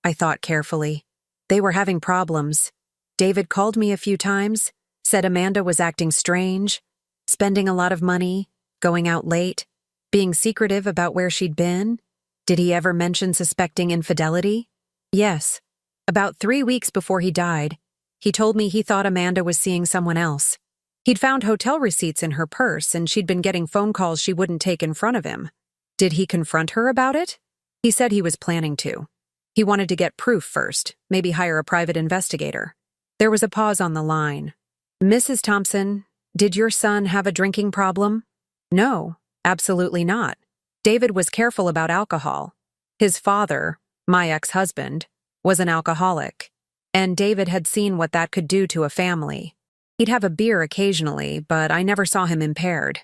I thought carefully. They were having problems. David called me a few times, said Amanda was acting strange, spending a lot of money, going out late, being secretive about where she'd been. Did he ever mention suspecting infidelity? Yes. About 3 weeks before he died, he told me he thought Amanda was seeing someone else. He'd found hotel receipts in her purse and she'd been getting phone calls she wouldn't take in front of him. Did he confront her about it? He said he was planning to. He wanted to get proof first, maybe hire a private investigator. There was a pause on the line. Mrs. Thompson, did your son have a drinking problem? No, absolutely not. David was careful about alcohol. His father, my ex-husband, was an alcoholic, and David had seen what that could do to a family. He'd have a beer occasionally, but I never saw him impaired.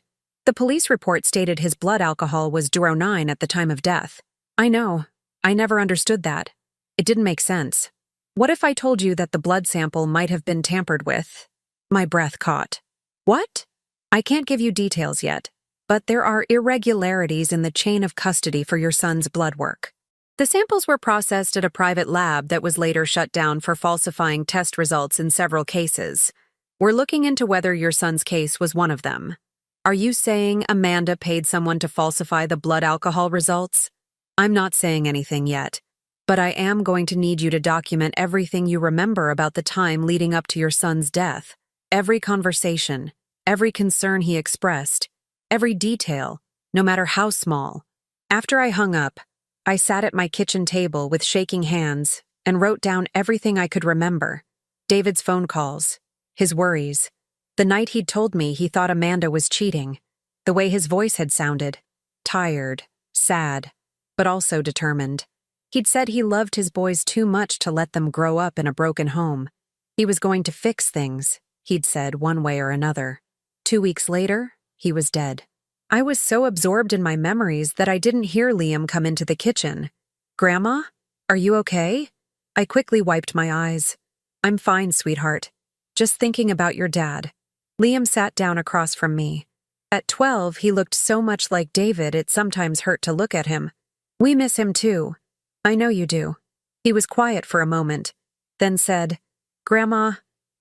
The police report stated his blood alcohol was 0.9 at the time of death. I know. I never understood that. It didn't make sense. What if I told you that the blood sample might have been tampered with? My breath caught. What? I can't give you details yet, but there are irregularities in the chain of custody for your son's blood work. The samples were processed at a private lab that was later shut down for falsifying test results in several cases. We're looking into whether your son's case was one of them. Are you saying Amanda paid someone to falsify the blood alcohol results? I'm not saying anything yet, but I am going to need you to document everything you remember about the time leading up to your son's death. Every conversation, every concern he expressed, every detail, no matter how small. After I hung up, I sat at my kitchen table with shaking hands and wrote down everything I could remember. David's phone calls, his worries, the night he'd told me he thought Amanda was cheating, the way his voice had sounded, tired, sad, but also determined. He'd said he loved his boys too much to let them grow up in a broken home. He was going to fix things, he'd said one way or another. 2 weeks later, he was dead. I was so absorbed in my memories that I didn't hear Liam come into the kitchen. Grandma? Are you okay? I quickly wiped my eyes. I'm fine, sweetheart. Just thinking about your dad. Liam sat down across from me. At 12, he looked so much like David it sometimes hurt to look at him. We miss him too. I know you do. He was quiet for a moment, then said, Grandma,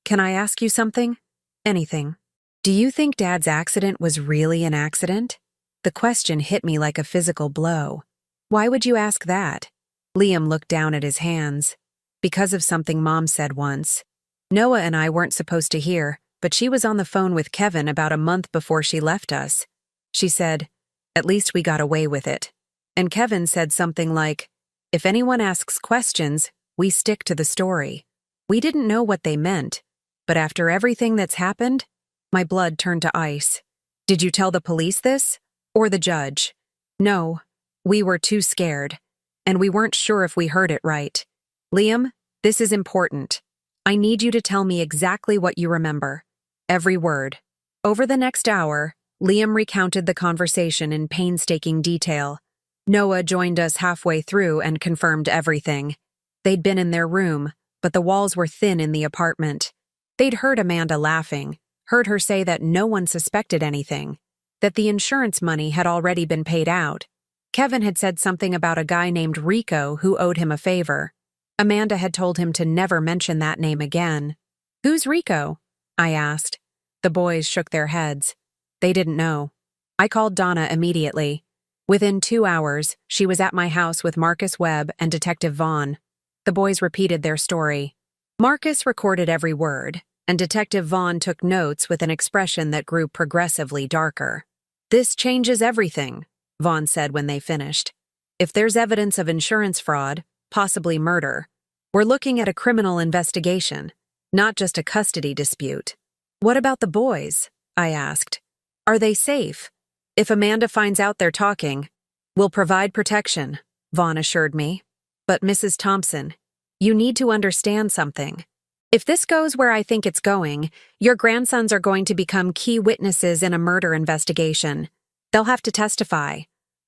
can I ask you something? Anything. Do you think Dad's accident was really an accident? The question hit me like a physical blow. Why would you ask that? Liam looked down at his hands. Because of something Mom said once. Noah and I weren't supposed to hear, but she was on the phone with Kevin about a month before she left us. She said, at least we got away with it. And Kevin said something like, if anyone asks questions, we stick to the story. We didn't know what they meant, but after everything that's happened, my blood turned to ice. Did you tell the police this? Or the judge? No, we were too scared, and we weren't sure if we heard it right. Liam, this is important. I need you to tell me exactly what you remember. Every word. Over the next hour, Liam recounted the conversation in painstaking detail. Noah joined us halfway through and confirmed everything. They'd been in their room, but the walls were thin in the apartment. They'd heard Amanda laughing, heard her say that no one suspected anything, that the insurance money had already been paid out. Kevin had said something about a guy named Rico who owed him a favor. Amanda had told him to never mention that name again. Who's Rico? I asked. The boys shook their heads. They didn't know. I called Donna immediately. Within 2 hours, she was at my house with Marcus Webb and Detective Vaughn. The boys repeated their story. Marcus recorded every word, and Detective Vaughn took notes with an expression that grew progressively darker. This changes everything, Vaughn said when they finished. If there's evidence of insurance fraud, possibly murder, we're looking at a criminal investigation, not just a custody dispute. What about the boys? I asked. Are they safe? If Amanda finds out they're talking, we'll provide protection, Vaughn assured me. But Mrs. Thompson, you need to understand something. If this goes where I think it's going, your grandsons are going to become key witnesses in a murder investigation. They'll have to testify.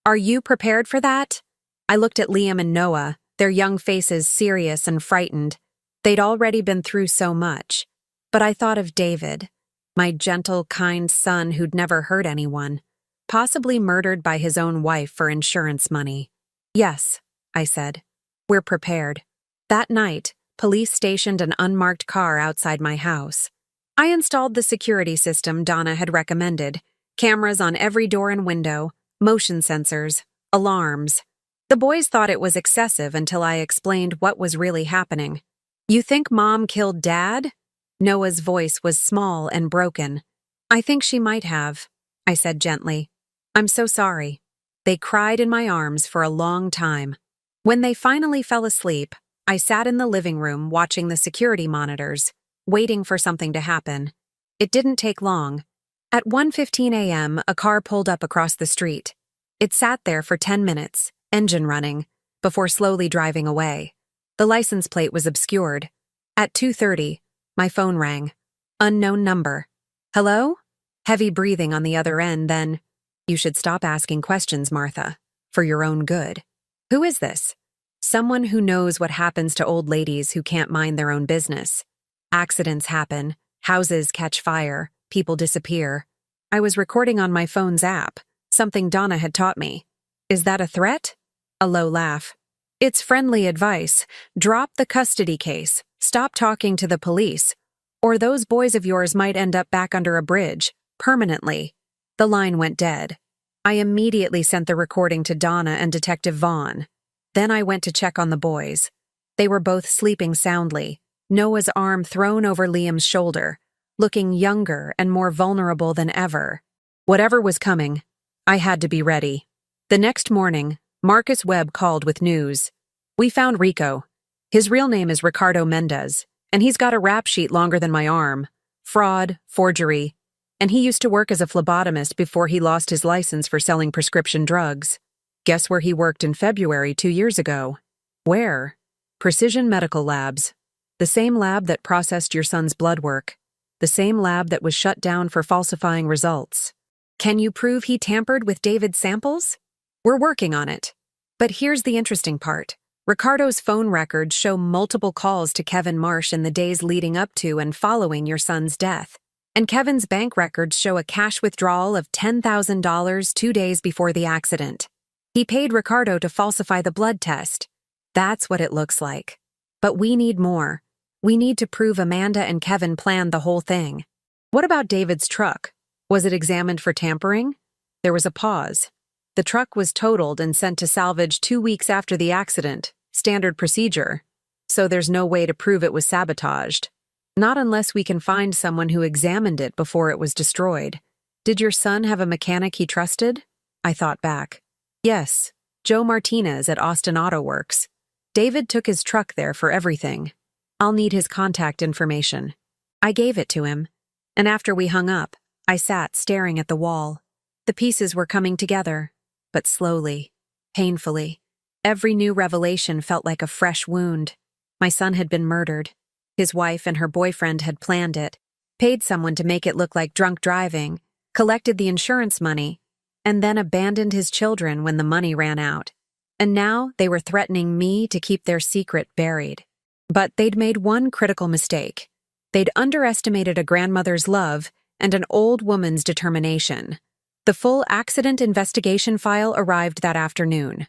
Are you prepared for that? I looked at Liam and Noah, their young faces serious and frightened. They'd already been through so much. But I thought of David, my gentle, kind son who'd never hurt anyone, possibly murdered by his own wife for insurance money. Yes, I said. We're prepared. That night, police stationed an unmarked car outside my house. I installed the security system Donna had recommended, cameras on every door and window, motion sensors, alarms. The boys thought it was excessive until I explained what was really happening. You think Mom killed Dad? Noah's voice was small and broken. I think she might have, I said gently. I'm so sorry. They cried in my arms for a long time. When they finally fell asleep, I sat in the living room watching the security monitors, waiting for something to happen. It didn't take long. At 1:15 a.m., a car pulled up across the street. It sat there for 10 minutes, engine running, before slowly driving away. The license plate was obscured. At 2:30, my phone rang. Unknown number. Hello? Heavy breathing on the other end, then, you should stop asking questions, Martha, for your own good. Who is this? Someone who knows what happens to old ladies who can't mind their own business. Accidents happen, houses catch fire, people disappear. I was recording on my phone's app, something Donna had taught me. Is that a threat? A low laugh. It's friendly advice. Drop the custody case. Stop talking to the police. Or those boys of yours might end up back under a bridge, permanently. The line went dead. I immediately sent the recording to Donna and Detective Vaughn. Then I went to check on the boys. They were both sleeping soundly, Noah's arm thrown over Liam's shoulder, looking younger and more vulnerable than ever. Whatever was coming, I had to be ready. The next morning, Marcus Webb called with news. We found Rico. His real name is Ricardo Mendez, and he's got a rap sheet longer than my arm. Fraud, forgery, and he used to work as a phlebotomist before he lost his license for selling prescription drugs. Guess where he worked in February 2 years ago? Where? Precision Medical Labs. The same lab that processed your son's blood work. The same lab that was shut down for falsifying results. Can you prove he tampered with David's samples? We're working on it. But here's the interesting part. Ricardo's phone records show multiple calls to Kevin Marsh in the days leading up to and following your son's death. And Kevin's bank records show a cash withdrawal of $10,000 2 days before the accident. He paid Ricardo to falsify the blood test. That's what it looks like. But we need more. We need to prove Amanda and Kevin planned the whole thing. What about David's truck? Was it examined for tampering? There was a pause. The truck was totaled and sent to salvage 2 weeks after the accident, standard procedure. So there's no way to prove it was sabotaged. Not unless we can find someone who examined it before it was destroyed. Did your son have a mechanic he trusted? I thought back. Yes, Joe Martinez at Austin Auto Works. David took his truck there for everything. I'll need his contact information. I gave it to him, and after we hung up, I sat staring at the wall. The pieces were coming together, but slowly, painfully. Every new revelation felt like a fresh wound. My son had been murdered. His wife and her boyfriend had planned it, paid someone to make it look like drunk driving, collected the insurance money, and then abandoned his children when the money ran out. And now they were threatening me to keep their secret buried. But they'd made one critical mistake. They'd underestimated a grandmother's love and an old woman's determination. The full accident investigation file arrived that afternoon.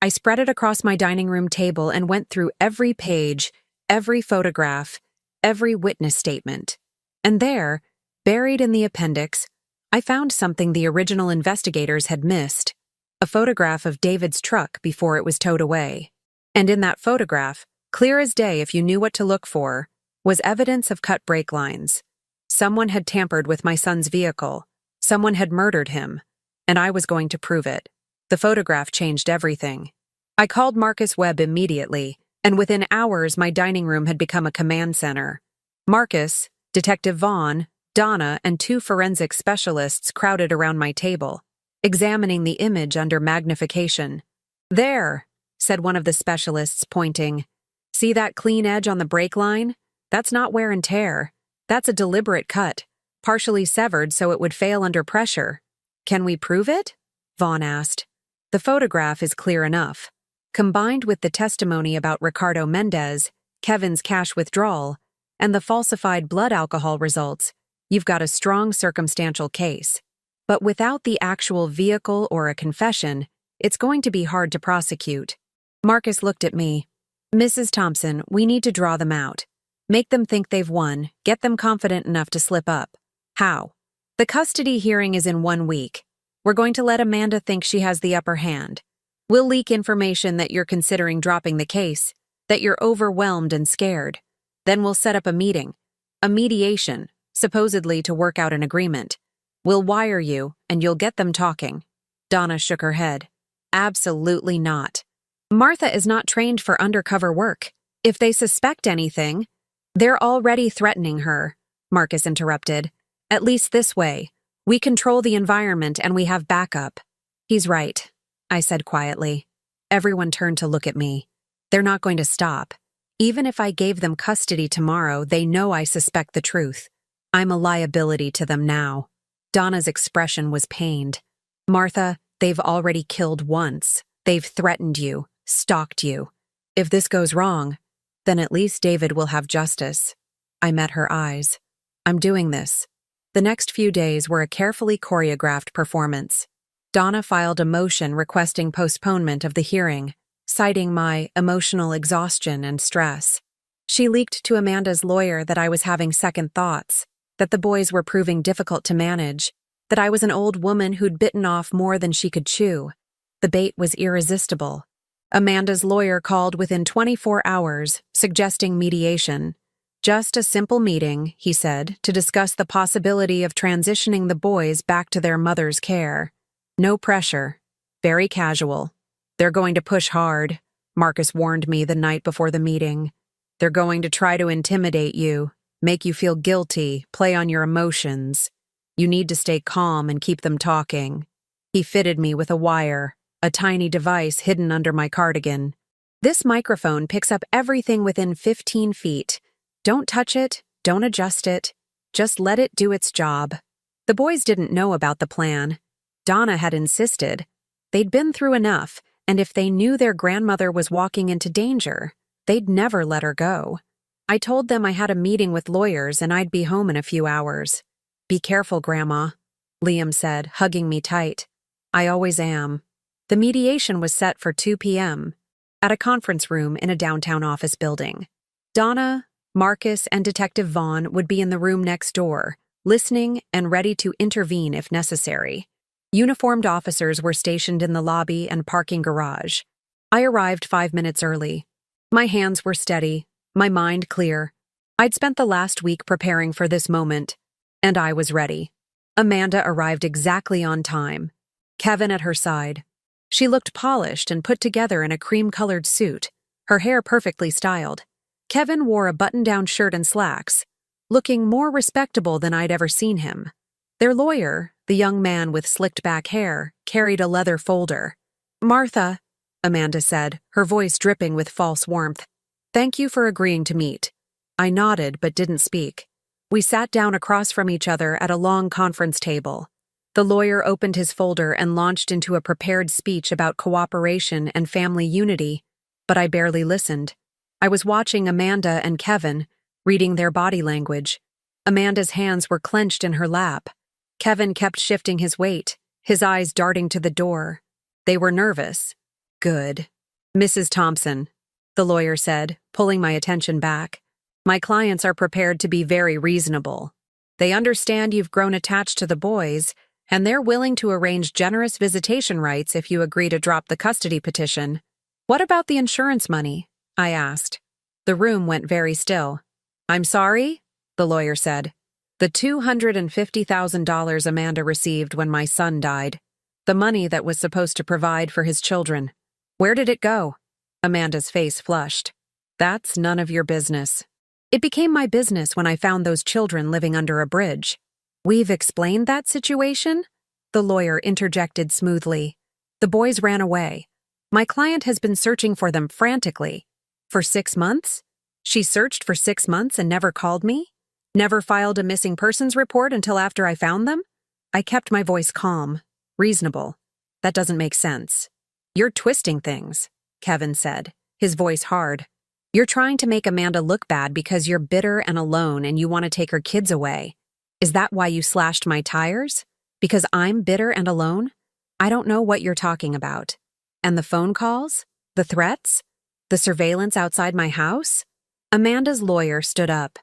I spread it across my dining room table and went through every page, every photograph, every witness statement. And there, buried in the appendix, I found something the original investigators had missed. A photograph of David's truck before it was towed away. And in that photograph, clear as day if you knew what to look for, was evidence of cut brake lines. Someone had tampered with my son's vehicle. Someone had murdered him. And I was going to prove it. The photograph changed everything. I called Marcus Webb immediately, and within hours my dining room had become a command center. Marcus, Detective Vaughn, Donna, and 2 forensic specialists crowded around my table, examining the image under magnification. There, said one of the specialists, pointing. See that clean edge on the brake line? That's not wear and tear. That's a deliberate cut, partially severed so it would fail under pressure. Can we prove it? Vaughn asked. The photograph is clear enough. Combined with the testimony about Ricardo Mendez, Kevin's cash withdrawal, and the falsified blood alcohol results, you've got a strong circumstantial case. But without the actual vehicle or a confession, it's going to be hard to prosecute. Marcus looked at me. Mrs. Thompson, we need to draw them out. Make them think they've won, get them confident enough to slip up. How? The custody hearing is in 1 week. We're going to let Amanda think she has the upper hand. We'll leak information that you're considering dropping the case, that you're overwhelmed and scared. Then we'll set up a meeting, a mediation, supposedly to work out an agreement. We'll wire you, and you'll get them talking." Donna shook her head. "Absolutely not. Martha is not trained for undercover work. If they suspect anything—" "They're already threatening her," Marcus interrupted. "At least this way. We control the environment and we have backup." "He's right," I said quietly. Everyone turned to look at me. They're not going to stop. Even if I gave them custody tomorrow, they know I suspect the truth. I'm a liability to them now. Donna's expression was pained. "Martha, they've already killed once. They've threatened you, stalked you. If this goes wrong, then at least David will have justice." I met her eyes. "I'm doing this." The next few days were a carefully choreographed performance. Donna filed a motion requesting postponement of the hearing, citing my emotional exhaustion and stress. She leaked to Amanda's lawyer that I was having second thoughts, that the boys were proving difficult to manage, that I was an old woman who'd bitten off more than she could chew. The bait was irresistible. Amanda's lawyer called within 24 hours, suggesting mediation. "Just a simple meeting," he said, "to discuss the possibility of transitioning the boys back to their mother's care. No pressure. Very casual. They're going to push hard," Marcus warned me the night before the meeting. "They're going to try to intimidate you, make you feel guilty, play on your emotions. You need to stay calm and keep them talking." He fitted me with a wire, a tiny device hidden under my cardigan. "This microphone picks up everything within 15 feet. Don't touch it, don't adjust it. Just let it do its job." The boys didn't know about the plan. Donna had insisted. They'd been through enough, and if they knew their grandmother was walking into danger, they'd never let her go. I told them I had a meeting with lawyers and I'd be home in a few hours. "Be careful, Grandma," Liam said, hugging me tight. "I always am." The mediation was set for 2 p.m. at a conference room in a downtown office building. Donna, Marcus, and Detective Vaughn would be in the room next door, listening and ready to intervene if necessary. Uniformed officers were stationed in the lobby and parking garage. I arrived 5 minutes early. My hands were steady, my mind clear. I'd spent the last week preparing for this moment, and I was ready. Amanda arrived exactly on time, Kevin at her side. She looked polished and put together in a cream-colored suit, her hair perfectly styled. Kevin wore a button-down shirt and slacks, looking more respectable than I'd ever seen him. Their lawyer, the young man with slicked-back hair, carried a leather folder. "Martha," Amanda said, her voice dripping with false warmth. "Thank you for agreeing to meet." I nodded but didn't speak. We sat down across from each other at a long conference table. The lawyer opened his folder and launched into a prepared speech about cooperation and family unity, but I barely listened. I was watching Amanda and Kevin, reading their body language. Amanda's hands were clenched in her lap. Kevin kept shifting his weight, his eyes darting to the door. They were nervous. "Good. Mrs. Thompson," the lawyer said, pulling my attention back. "My clients are prepared to be very reasonable. They understand you've grown attached to the boys, and they're willing to arrange generous visitation rights if you agree to drop the custody petition." "What about the insurance money?" I asked. The room went very still. "I'm sorry?" the lawyer said. "The $250,000 Amanda received when my son died. The money that was supposed to provide for his children. Where did it go?" Amanda's face flushed. "That's none of your business." "It became my business when I found those children living under a bridge." "We've explained that situation?" the lawyer interjected smoothly. "The boys ran away. My client has been searching for them frantically. For 6 months? She searched for 6 months and never called me? Never filed a missing persons report until after I found them?" I kept my voice calm, reasonable. "That doesn't make sense." "You're twisting things," Kevin said, his voice hard. "You're trying to make Amanda look bad because you're bitter and alone and you want to take her kids away. Is that why you slashed my tires? Because I'm bitter and alone? I don't know what you're talking about. And the phone calls? The threats? The surveillance outside my house?" Amanda's lawyer stood up.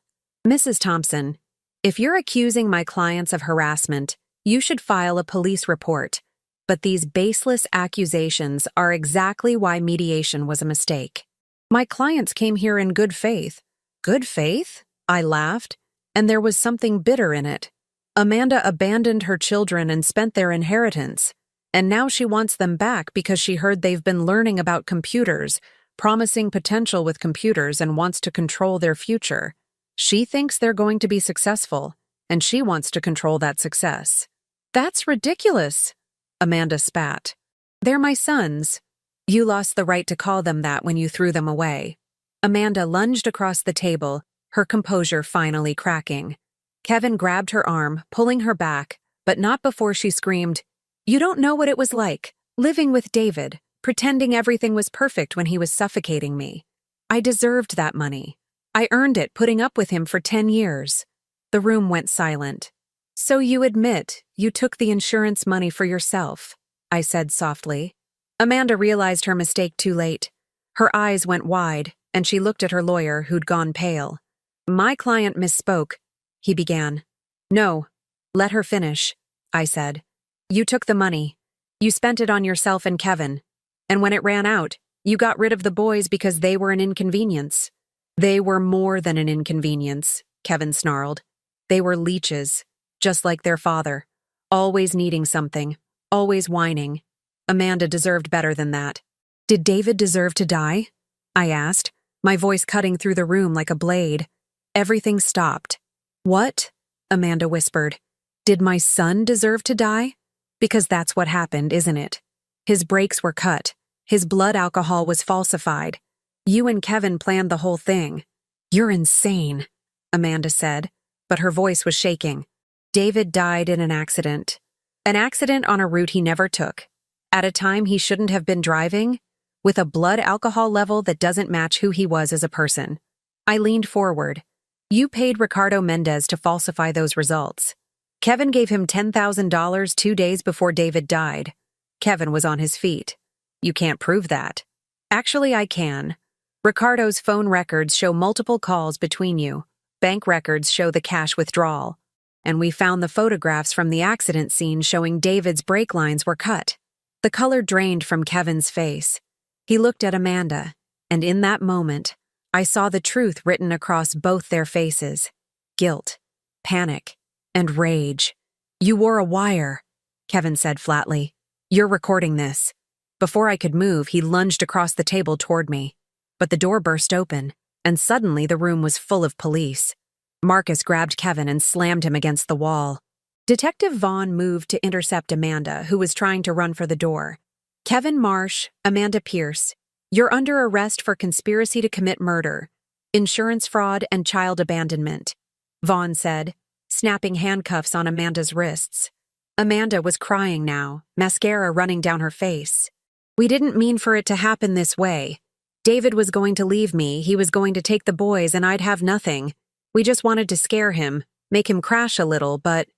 "Mrs. Thompson, if you're accusing my clients of harassment, you should file a police report. But these baseless accusations are exactly why mediation was a mistake. My clients came here in good faith. Good faith? I laughed, and there was something bitter in it. Amanda abandoned her children and spent their inheritance, and now she wants them back because she heard they've been learning about computers, promising potential with computers, and wants to control their future. She thinks they're going to be successful, and she wants to control that success. That's ridiculous, Amanda spat. They're my sons. You lost the right to call them that when you threw them away. Amanda lunged across the table, her composure finally cracking. Kevin grabbed her arm, pulling her back, but not before she screamed, "You don't know what it was like, living with David, pretending everything was perfect when he was suffocating me. I deserved that money. I earned it putting up with him for 10 years. The room went silent. So you admit you took the insurance money for yourself, I said softly. Amanda realized her mistake too late. Her eyes went wide, and she looked at her lawyer, who'd gone pale. My client misspoke, he began. No, let her finish, I said. You took the money. You spent it on yourself and Kevin. And when it ran out, you got rid of the boys because they were an inconvenience. They were more than an inconvenience, Kevin snarled. They were leeches, just like their father, always needing something, always whining. Amanda deserved better than that. Did David deserve to die? I asked, my voice cutting through the room like a blade. Everything stopped. What? Amanda whispered. Did my son deserve to die? Because that's what happened, isn't it? His brakes were cut. His blood alcohol was falsified. You and Kevin planned the whole thing. You're insane, Amanda said, but her voice was shaking. David died in an accident. An accident on a route he never took. At a time he shouldn't have been driving, with a blood alcohol level that doesn't match who he was as a person. I leaned forward. You paid Ricardo Mendez to falsify those results. Kevin gave him $10,000 2 days before David died. Kevin was on his feet. You can't prove that. Actually, I can. Ricardo's phone records show multiple calls between you. Bank records show the cash withdrawal. And we found the photographs from the accident scene showing David's brake lines were cut. The color drained from Kevin's face. He looked at Amanda, and in that moment, I saw the truth written across both their faces. Guilt, panic, and rage. You wore a wire, Kevin said flatly. You're recording this. Before I could move, he lunged across the table toward me. But the door burst open, and suddenly the room was full of police. Marcus grabbed Kevin and slammed him against the wall. Detective Vaughn moved to intercept Amanda, who was trying to run for the door. Kevin Marsh, Amanda Pierce, you're under arrest for conspiracy to commit murder, insurance fraud, and child abandonment, Vaughn said, snapping handcuffs on Amanda's wrists. Amanda was crying now, mascara running down her face. We didn't mean for it to happen this way. David was going to leave me, he was going to take the boys, and I'd have nothing. We just wanted to scare him, make him crash a little, but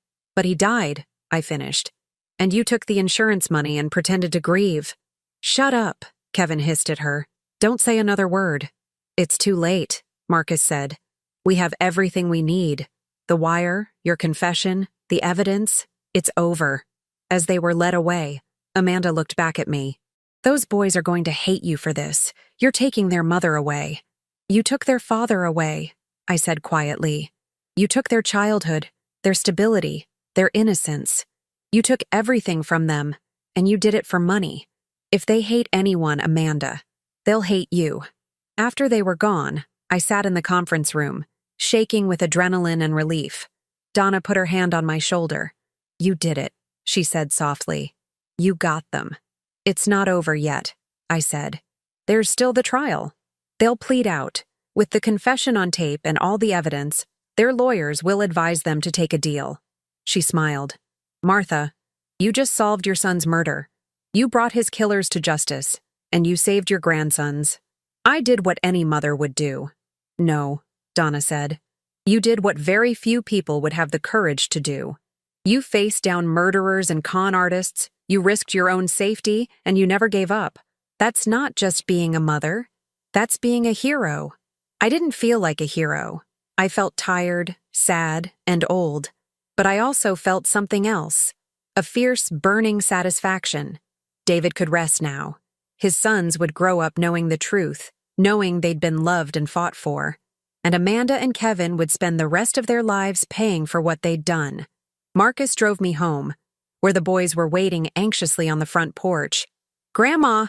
he died, I finished. And you took the insurance money and pretended to grieve. Shut up, Kevin hissed at her. Don't say another word. It's too late, Marcus said. We have everything we need. The wire, your confession, the evidence, it's over. As they were led away, Amanda looked back at me. Those boys are going to hate you for this. You're taking their mother away. You took their father away, I said quietly. You took their childhood, their stability, their innocence. You took everything from them, and you did it for money. If they hate anyone, Amanda, they'll hate you. After they were gone, I sat in the conference room, shaking with adrenaline and relief. Donna put her hand on my shoulder. You did it, she said softly. You got them. It's not over yet, I said. There's still the trial. They'll plead out. With the confession on tape and all the evidence, their lawyers will advise them to take a deal. She smiled. Martha, you just solved your son's murder. You brought his killers to justice, and you saved your grandsons. I did what any mother would do. No, Donna said. You did what very few people would have the courage to do. You faced down murderers and con artists, you risked your own safety, and you never gave up. That's not just being a mother. That's being a hero. I didn't feel like a hero. I felt tired, sad, and old. But I also felt something else. A fierce, burning satisfaction. David could rest now. His sons would grow up knowing the truth, knowing they'd been loved and fought for. And Amanda and Kevin would spend the rest of their lives paying for what they'd done. Marcus drove me home, where the boys were waiting anxiously on the front porch. "Grandma!"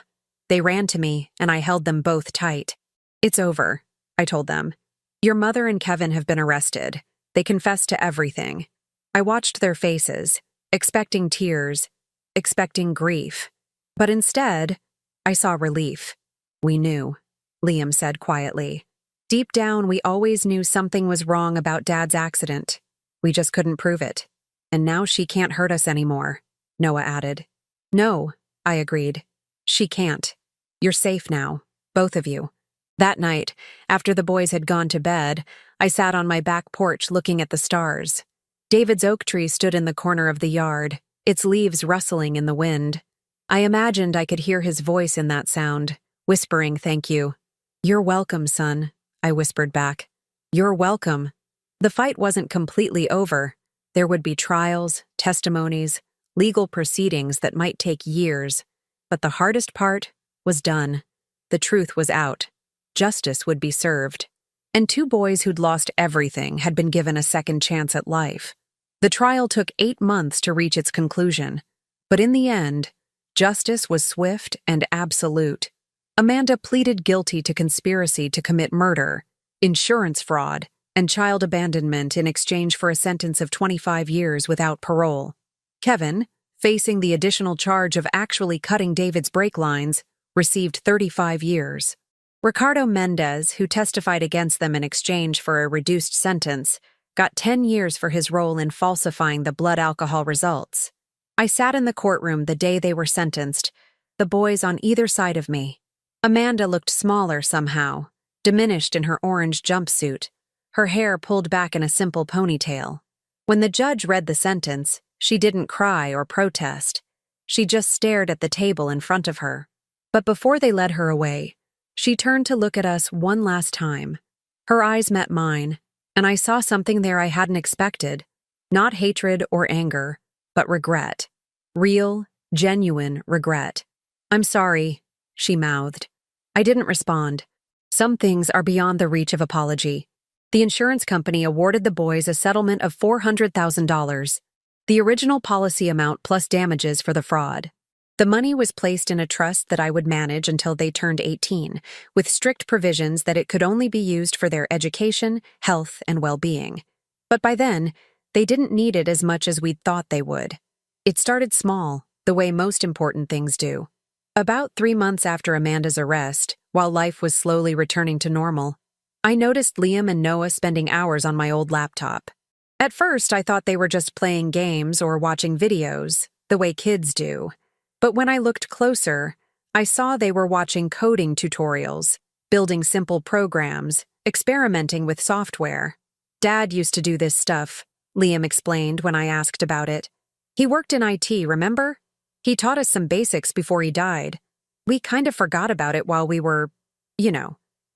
They ran to me, and I held them both tight. "It's over," I told them. "Your mother and Kevin have been arrested. They confessed to everything." I watched their faces, expecting tears, expecting grief. But instead, I saw relief. "We knew," Liam said quietly. "Deep down, we always knew something was wrong about Dad's accident. We just couldn't prove it. And now she can't hurt us anymore," Noah added. "No," I agreed. "She can't. You're safe now, both of you." That night, after the boys had gone to bed, I sat on my back porch looking at the stars. David's oak tree stood in the corner of the yard, its leaves rustling in the wind. I imagined I could hear his voice in that sound, whispering thank you. "You're welcome, son," I whispered back. "You're welcome." The fight wasn't completely over. There would be trials, testimonies, legal proceedings that might take years. But the hardest part was done. The truth was out. Justice would be served. And two boys who'd lost everything had been given a second chance at life. The trial took 8 months to reach its conclusion. But in the end, justice was swift and absolute. Amanda pleaded guilty to conspiracy to commit murder, insurance fraud, and child abandonment in exchange for a sentence of 25 years without parole. Kevin, facing the additional charge of actually cutting David's brake lines, received 35 years. Ricardo Mendez, who testified against them in exchange for a reduced sentence, got 10 years for his role in falsifying the blood alcohol results. I sat in the courtroom the day they were sentenced, the boys on either side of me. Amanda looked smaller somehow, diminished in her orange jumpsuit, her hair pulled back in a simple ponytail. When the judge read the sentence, she didn't cry or protest. She just stared at the table in front of her. But before they led her away, she turned to look at us one last time. Her eyes met mine, and I saw something there I hadn't expected. Not hatred or anger, but regret. Real, genuine regret. "I'm sorry," she mouthed. I didn't respond. Some things are beyond the reach of apology. The insurance company awarded the boys a settlement of $400,000, the original policy amount plus damages for the fraud. The money was placed in a trust that I would manage until they turned 18, with strict provisions that it could only be used for their education, health, and well-being. But by then, they didn't need it as much as we'd thought they would. It started small, the way most important things do. About 3 months after Amanda's arrest, while life was slowly returning to normal, I noticed Liam and Noah spending hours on my old laptop. At first, I thought they were just playing games or watching videos, the way kids do. But when I looked closer, I saw they were watching coding tutorials, building simple programs, experimenting with software. "Dad used to do this stuff," Liam explained when I asked about it. "He worked in IT, remember? He taught us some basics before he died. We kind of forgot about it while we were,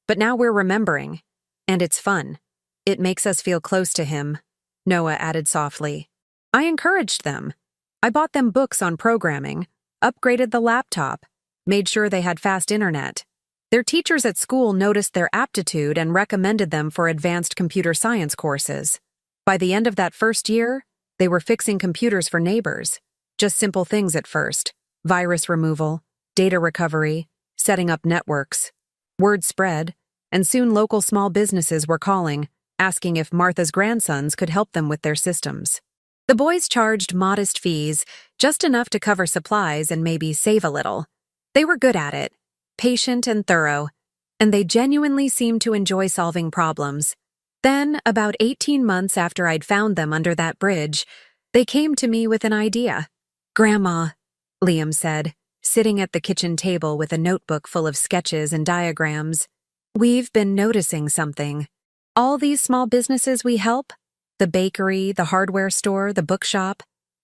but now we're remembering. And it's fun. It makes us feel close to him," Noah added softly. I encouraged them. I bought them books on programming, upgraded the laptop, made sure they had fast internet. Their teachers at school noticed their aptitude and recommended them for advanced computer science courses. By the end of that first year, they were fixing computers for neighbors. Just simple things at first: virus removal, data recovery, setting up networks. Word spread, and soon local small businesses were calling, asking if Martha's grandsons could help them with their systems. The boys charged modest fees, just enough to cover supplies and maybe save a little. They were good at it, patient and thorough, and they genuinely seemed to enjoy solving problems. Then, about 18 months after I'd found them under that bridge, they came to me with an idea. "Grandma," Liam said, sitting at the kitchen table with a notebook full of sketches and diagrams, "we've been noticing something. All these small businesses we help, the bakery, the hardware store, the bookshop,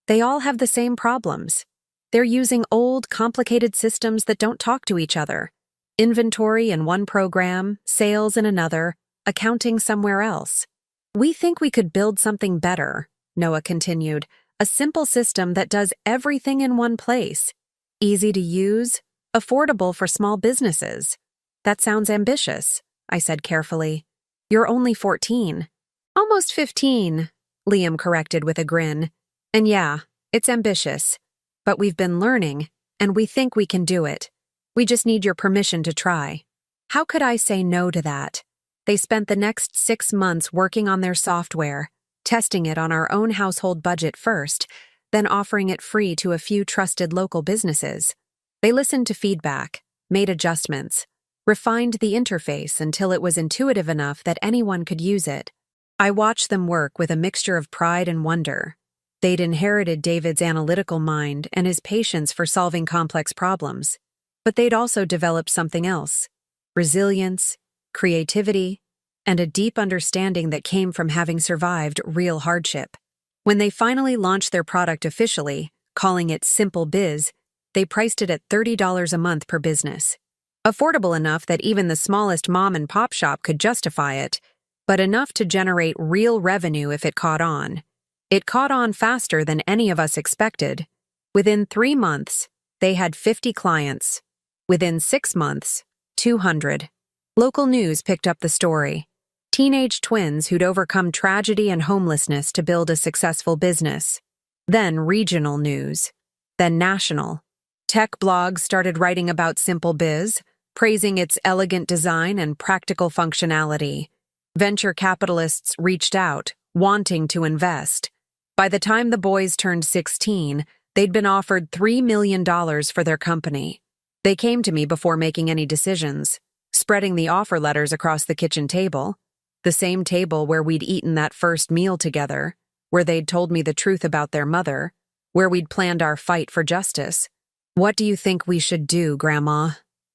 they all have the same problems. They're using old, complicated systems that don't talk to each other. Inventory in one program, sales in another, accounting somewhere else. We think we could build something better," Noah continued, A simple system that does everything in one place. Easy to use, affordable for small businesses. That sounds ambitious, I said carefully. You're only 14. Almost 15, Liam corrected with a grin. And yeah, it's ambitious. But we've been learning, and we think we can do it. We just need your permission to try. How could I say no to that? They spent the next 6 months working on their software, testing it on our own household budget first, then offering it free to a few trusted local businesses. They listened to feedback, made adjustments, refined the interface until it was intuitive enough that anyone could use it. I watched them work with a mixture of pride and wonder. They'd inherited David's analytical mind and his patience for solving complex problems. But they'd also developed something else: resilience, creativity, and a deep understanding that came from having survived real hardship. When they finally launched their product officially, calling it Simple Biz, they priced it at $30 a month per business. Affordable enough that even the smallest mom-and-pop shop could justify it, but enough to generate real revenue if it caught on. It caught on faster than any of us expected. Within 3 months, they had 50 clients. Within 6 months, 200. Local news picked up the story. Teenage twins who'd overcome tragedy and homelessness to build a successful business. Then regional news. Then national. Tech blogs started writing about Simple Biz, praising its elegant design and practical functionality. Venture capitalists reached out, wanting to invest. By the time the boys turned 16, they'd been offered $3 million for their company. They came to me before making any decisions, spreading the offer letters across the kitchen table, the same table where we'd eaten that first meal together, where they'd told me the truth about their mother, where we'd planned our fight for justice. "What do you think we should do, Grandma?"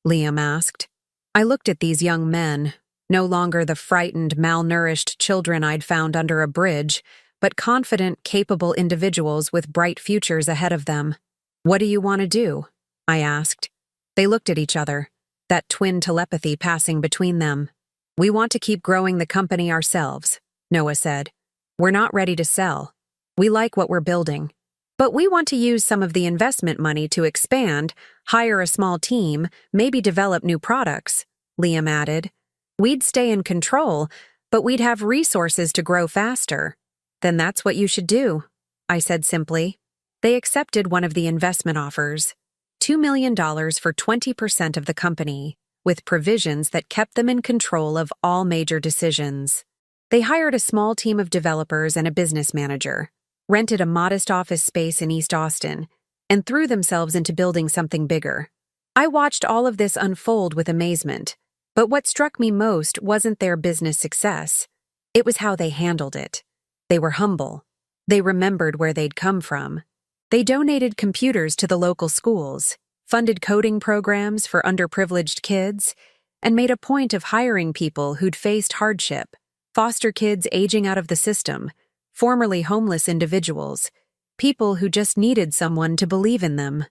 Liam asked. I looked at these young men, no longer the frightened, malnourished children I'd found under a bridge, but confident, capable individuals with bright futures ahead of them. "What do you want to do?" I asked. They looked at each other, that twin telepathy passing between them. "We want to keep growing the company ourselves," Noah said. "We're not ready to sell. We like what we're building. But we want to use some of the investment money to expand, hire a small team, maybe develop new products," Liam added. "We'd stay in control, but we'd have resources to grow faster." "Then that's what you should do," I said simply. They accepted one of the investment offers, $2 million for 20% of the company, with provisions that kept them in control of all major decisions. They hired a small team of developers and a business manager, rented a modest office space in East Austin, and threw themselves into building something bigger. I watched all of this unfold with amazement, but what struck me most wasn't their business success. It was how they handled it. They were humble. They remembered where they'd come from. They donated computers to the local schools, funded coding programs for underprivileged kids, and made a point of hiring people who'd faced hardship, foster kids aging out of the system, formerly homeless individuals, people who just needed someone to believe in them.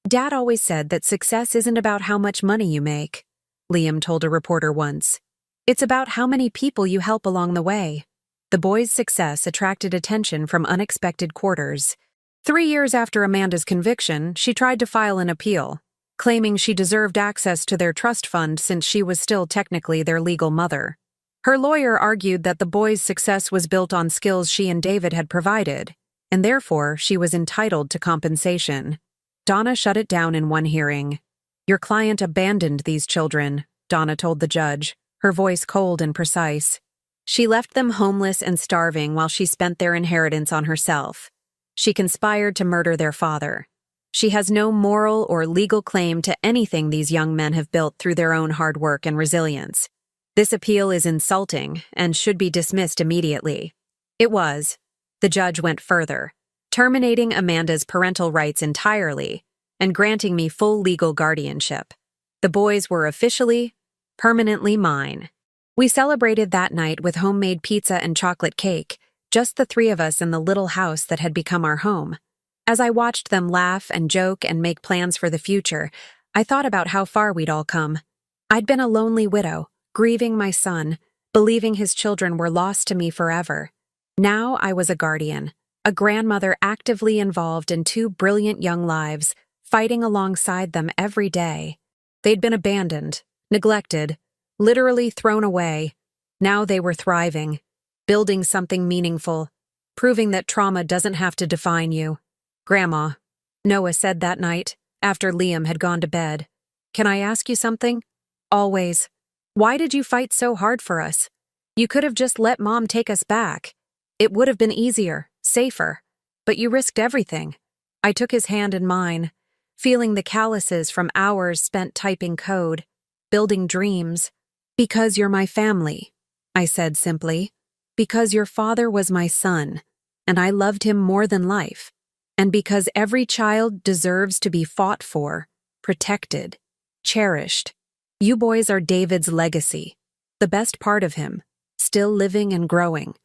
"Dad always said that success isn't about how much money you make," Liam told a reporter once. "It's about how many people you help along the way." The boys' success attracted attention from unexpected quarters. 3 years after Amanda's conviction, she tried to file an appeal, claiming she deserved access to their trust fund since she was still technically their legal mother. Her lawyer argued that the boys' success was built on skills she and David had provided, and therefore she was entitled to compensation. Donna shut it down in one hearing. "Your client abandoned these children," Donna told the judge, her voice cold and precise. "She left them homeless and starving while she spent their inheritance on herself. She conspired to murder their father. She has no moral or legal claim to anything these young men have built through their own hard work and resilience. This appeal is insulting and should be dismissed immediately." It was. The judge went further, terminating Amanda's parental rights entirely and granting me full legal guardianship. The boys were officially, permanently mine. We celebrated that night with homemade pizza and chocolate cake, just the 3 of us in the little house that had become our home. As I watched them laugh and joke and make plans for the future, I thought about how far we'd all come. I'd been a lonely widow, grieving my son, believing his children were lost to me forever. Now I was a guardian, a grandmother actively involved in two brilliant young lives, fighting alongside them every day. They'd been abandoned, neglected, literally thrown away. Now they were thriving, building something meaningful, proving that trauma doesn't have to define you. "Grandma," Noah said that night, after Liam had gone to bed, "can I ask you something?" "Always." "Why did you fight so hard for us? You could have just let Mom take us back. It would have been easier, safer. But you risked everything." I took his hand in mine, feeling the calluses from hours spent typing code, building dreams. "Because you're my family," I said simply. "Because your father was my son, and I loved him more than life. And because every child deserves to be fought for, protected, cherished. You boys are David's legacy, the best part of him, still living and growing.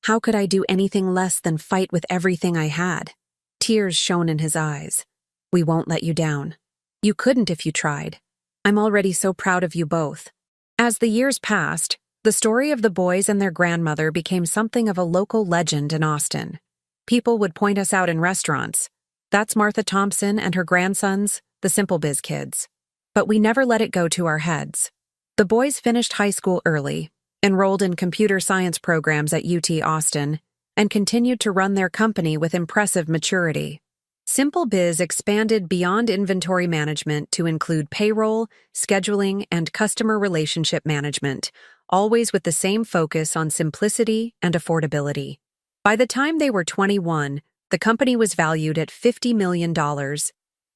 How could I do anything less than fight with everything I had?" Tears shone in his eyes. "We won't let you down. You couldn't if you tried. I'm already so proud of you both." As the years passed, the story of the boys and their grandmother became something of a local legend in Austin. People would point us out in restaurants. "That's Martha Thompson and her grandsons, the Simple Biz kids." But we never let it go to our heads. The boys finished high school early, enrolled in computer science programs at UT Austin, and continued to run their company with impressive maturity. Simple Biz expanded beyond inventory management to include payroll, scheduling, and customer relationship management, always with the same focus on simplicity and affordability. By the time they were 21, the company was valued at $50 million.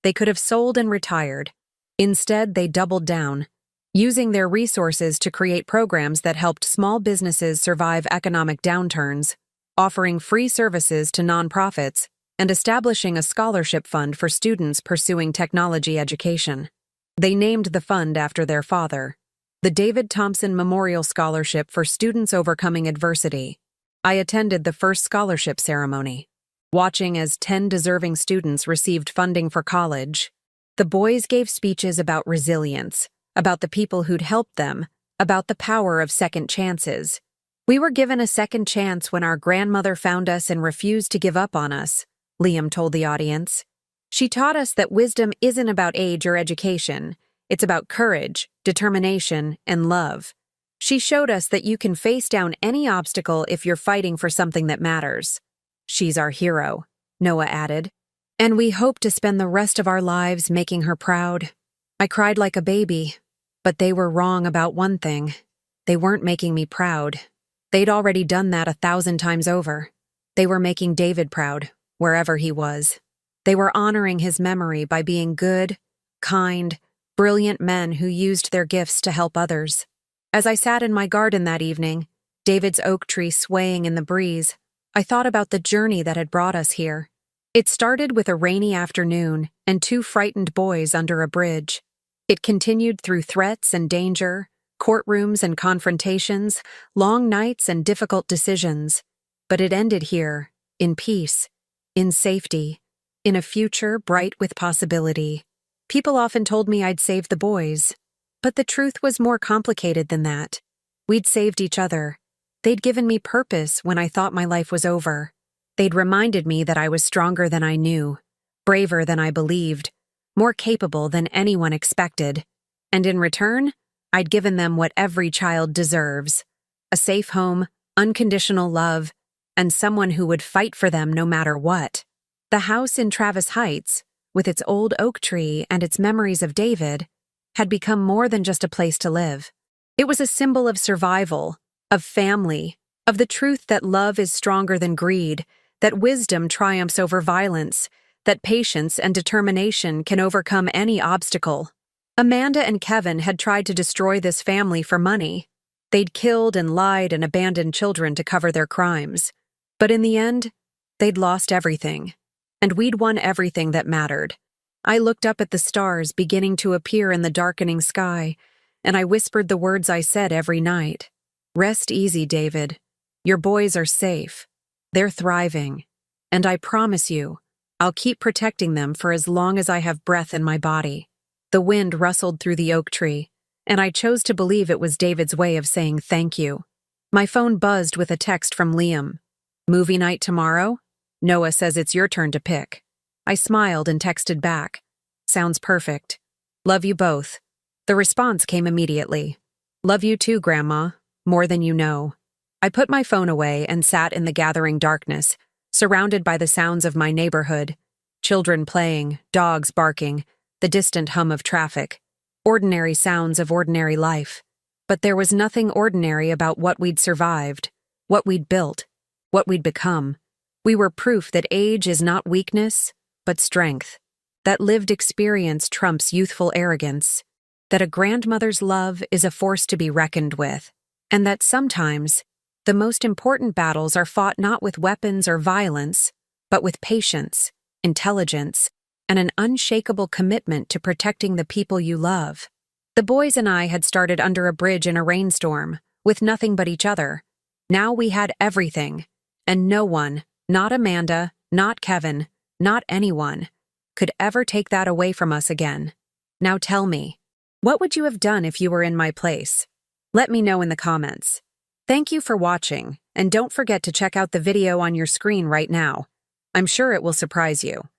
They could have sold and retired. Instead, they doubled down, using their resources to create programs that helped small businesses survive economic downturns, offering free services to nonprofits, and establishing a scholarship fund for students pursuing technology education. They named the fund after their father, the David Thompson Memorial Scholarship for Students Overcoming Adversity. I attended the first scholarship ceremony, watching as 10 deserving students received funding for college. The boys gave speeches about resilience, about the people who'd helped them, about the power of second chances. "We were given a second chance when our grandmother found us and refused to give up on us," Liam told the audience. "She taught us that wisdom isn't about age or education. It's about courage, determination, and love. She showed us that you can face down any obstacle if you're fighting for something that matters." "She's our hero," Noah added. "And we hope to spend the rest of our lives making her proud." I cried like a baby, but they were wrong about one thing. They weren't making me proud. They'd already done that 1,000 times over. They were making David proud, wherever he was. They were honoring his memory by being good, kind, brilliant men who used their gifts to help others. As I sat in my garden that evening, David's oak tree swaying in the breeze, I thought about the journey that had brought us here. It started with a rainy afternoon and 2 frightened boys under a bridge. It continued through threats and danger, courtrooms and confrontations, long nights and difficult decisions. But it ended here, in peace, in safety, in a future bright with possibility. People often told me I'd saved the boys, but the truth was more complicated than that. We'd saved each other. They'd given me purpose when I thought my life was over. They'd reminded me that I was stronger than I knew, braver than I believed, more capable than anyone expected. And in return, I'd given them what every child deserves: a safe home, unconditional love, and someone who would fight for them no matter what. The house in Travis Heights, with its old oak tree and its memories of David, had become more than just a place to live. It was a symbol of survival, of family, of the truth that love is stronger than greed, that wisdom triumphs over violence, that patience and determination can overcome any obstacle. Amanda and Kevin had tried to destroy this family for money. They'd killed and lied and abandoned children to cover their crimes. But in the end, they'd lost everything. And we'd won everything that mattered. I looked up at the stars beginning to appear in the darkening sky, and I whispered the words I said every night. "Rest easy, David. Your boys are safe. They're thriving. And I promise you, I'll keep protecting them for as long as I have breath in my body." The wind rustled through the oak tree, and I chose to believe it was David's way of saying thank you. My phone buzzed with a text from Liam. "Movie night tomorrow?" Noah says it's your turn to pick. I smiled and texted back. Sounds perfect. Love you both. The response came immediately. Love you too, Grandma. More than you know. I put my phone away and sat in the gathering darkness, surrounded by the sounds of my neighborhood. Children playing, dogs barking, the distant hum of traffic. Ordinary sounds of ordinary life. But there was nothing ordinary about what we'd survived, what we'd built, what we'd become. We were proof that age is not weakness, but strength. That lived experience trumps youthful arrogance. That a grandmother's love is a force to be reckoned with. And that sometimes, the most important battles are fought not with weapons or violence, but with patience, intelligence, and an unshakable commitment to protecting the people you love. The boys and I had started under a bridge in a rainstorm, with nothing but each other. Now we had everything, and no one, not Amanda, not Kevin, not anyone, could ever take that away from us again. Now tell me, what would you have done if you were in my place? Let me know in the comments. Thank you for watching, and don't forget to check out the video on your screen right now. I'm sure it will surprise you.